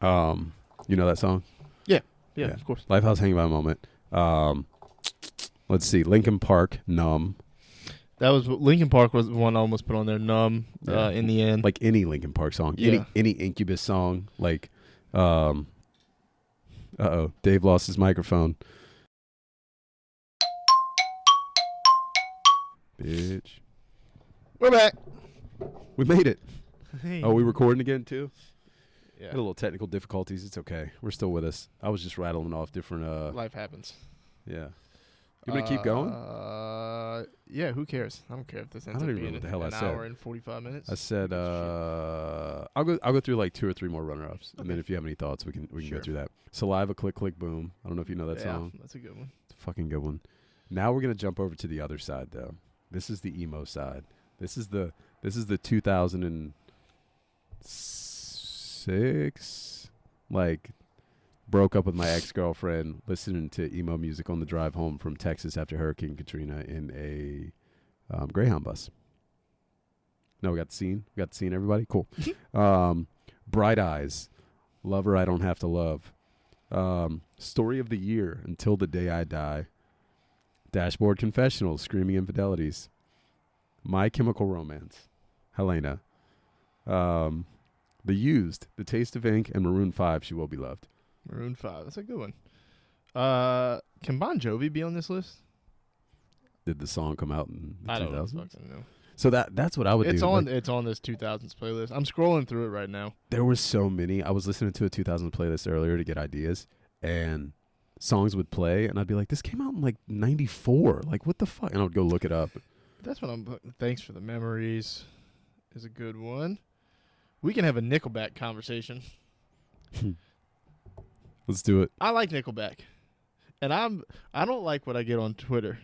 You know that song? Yeah, of course. Lifehouse Hanging by a Moment. Let's see. Linkin Park, Numb. That was Linkin Park was the one I almost put on there. Numb. Yeah. In the end, Like any Linkin Park song. Yeah. Any Incubus song. Like, Dave lost his microphone. Bitch. we're back. We made it. Hey. Oh, we recording again too? Yeah. Had a little technical difficulties. It's okay. We're still with us. I was just rattling off different. Life happens. Yeah. You want to keep going? Yeah. Who cares? I don't care if this ends don't up even being know what the hell an I said. hour and 45 minutes. I said I'll go through like 2 or 3 more runner-ups, and then if you have any thoughts, we can Sure. go through that. Saliva, Click Click Boom. I don't know if you know that Yeah, song. that's a good one. It's a fucking good one. Now we're gonna jump over to the other side though. This is the emo side. This is the 2006, like, broke up with my ex-girlfriend, listening to emo music on the drive home from Texas after Hurricane Katrina in a Greyhound bus. No, we got the scene. Everybody? Cool. Bright Eyes. Lover I Don't Have to Love. Story of the Year, Until the Day I Die. Dashboard Confessionals, Screaming Infidelities. My Chemical Romance, Helena. The Used, The Taste of Ink, and Maroon 5, She Will Be Loved. Maroon 5. That's a good one. Can Bon Jovi be on this list? Did the song come out in the I 2000s? don't fucking know. So that's what I would It's do. on. Like, It's on this 2000s playlist. I'm scrolling through it right now. there were so many. I was listening to a 2000s playlist earlier to get ideas, and songs would play, and I'd be like, this came out in like 94. Like, what the fuck? And I would go look it up. That's what I'm. Thanks for the memories. Is a good one. We can have a Nickelback conversation. Let's do it. I like Nickelback, and I don't like what I get on Twitter,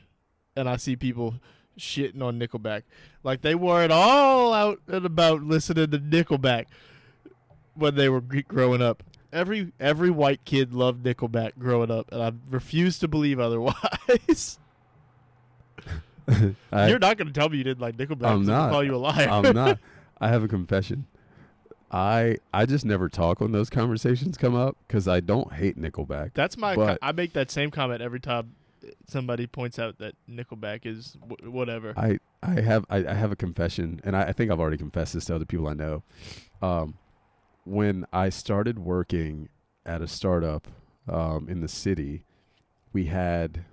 and I see people shitting on Nickelback like they were it all out and about listening to Nickelback when they were growing up. Every white kid loved Nickelback growing up, and I refuse to believe otherwise. You're not going to tell me you didn't like Nickelback. I'm so not. I'll call you a liar. I'm not. I have a confession. I just never talk when those conversations come up because I don't hate Nickelback. That's my. But- I make that same comment every time somebody points out that Nickelback is whatever. I have a confession, and I think I've already confessed this to other people I know. When I started working at a startup in the city, we had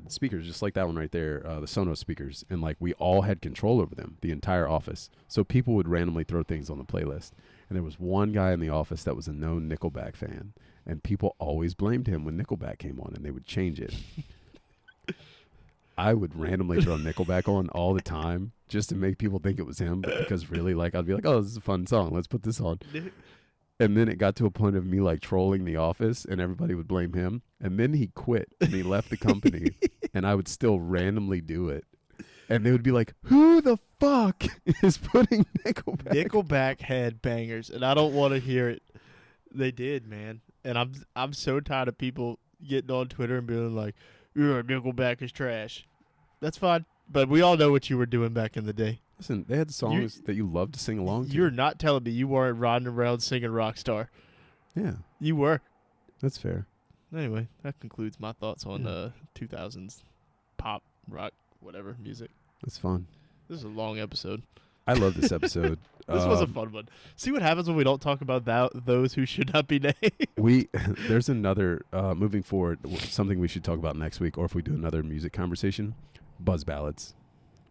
speakers just like that one right there, the Sonos speakers, and like we all had control over them, the entire office. So people would randomly throw things on the playlist. And there was one guy in the office that was a known Nickelback fan, and people always blamed him when Nickelback came on, and they would change it. I would randomly throw Nickelback on all the time just to make people think it was him, but because really, like, I'd be like, oh, this is a fun song. Let's put this on. And then it got to a point of me, like, trolling the office, and everybody would blame him. And then he quit, and he left the company, and I would still randomly do it. And they would be like, who the fuck is putting Nickelback? Nickelback had bangers, and I don't want to hear it. They did, man. And I'm so tired of people getting on Twitter and being like, yeah, Nickelback is trash. That's fine. But we all know what you were doing back in the day. Listen, they had songs that you loved to sing along to. You're not telling me you weren't riding around singing Rockstar. Yeah. You were. That's fair. Anyway, that concludes my thoughts on 2000s pop, rock, whatever music. That's fun. This is a long episode. I love this episode. This was a fun one. See what happens when we don't talk about those who should not be named. There's another, moving forward, something we should talk about next week, or if we do another music conversation, buzz ballads.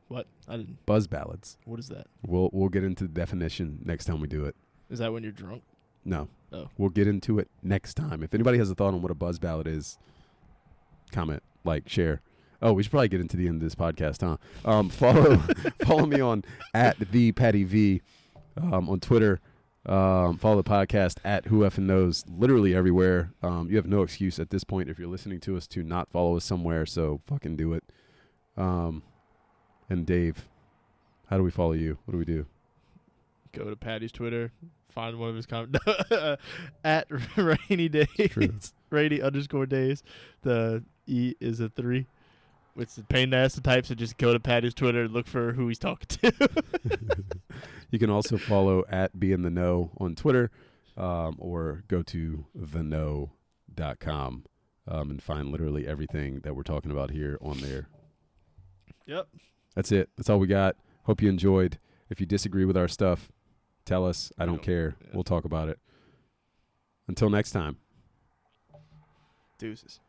What? I didn't. Buzz ballads. What is that? We'll get into the definition next time we do it. Is that when you're drunk? No. Oh. We'll get into it next time. If anybody has a thought on what a buzz ballad is, comment, like, share. Oh, we should probably get into the end of this podcast, huh? Follow me on @ThePattyV on Twitter. Follow the podcast @WhoEffingKnows, literally everywhere. You have no excuse at this point if you're listening to us to not follow us somewhere, so fucking do it. And Dave, how do we follow you? What do we do? Go to Patty's Twitter, find one of his comments @Rainy Days, Rainy_days. The E is a 3. It's a pain in the ass to type, so just go to Patty's Twitter and look for who he's talking to. You can also follow @BeInTheKnow on Twitter, or go to theknow.com and find literally everything that we're talking about here on there. Yep. That's it. That's all we got. Hope you enjoyed. If you disagree with our stuff, tell us. I don't care. Yeah. We'll talk about it. Until next time. Deuces.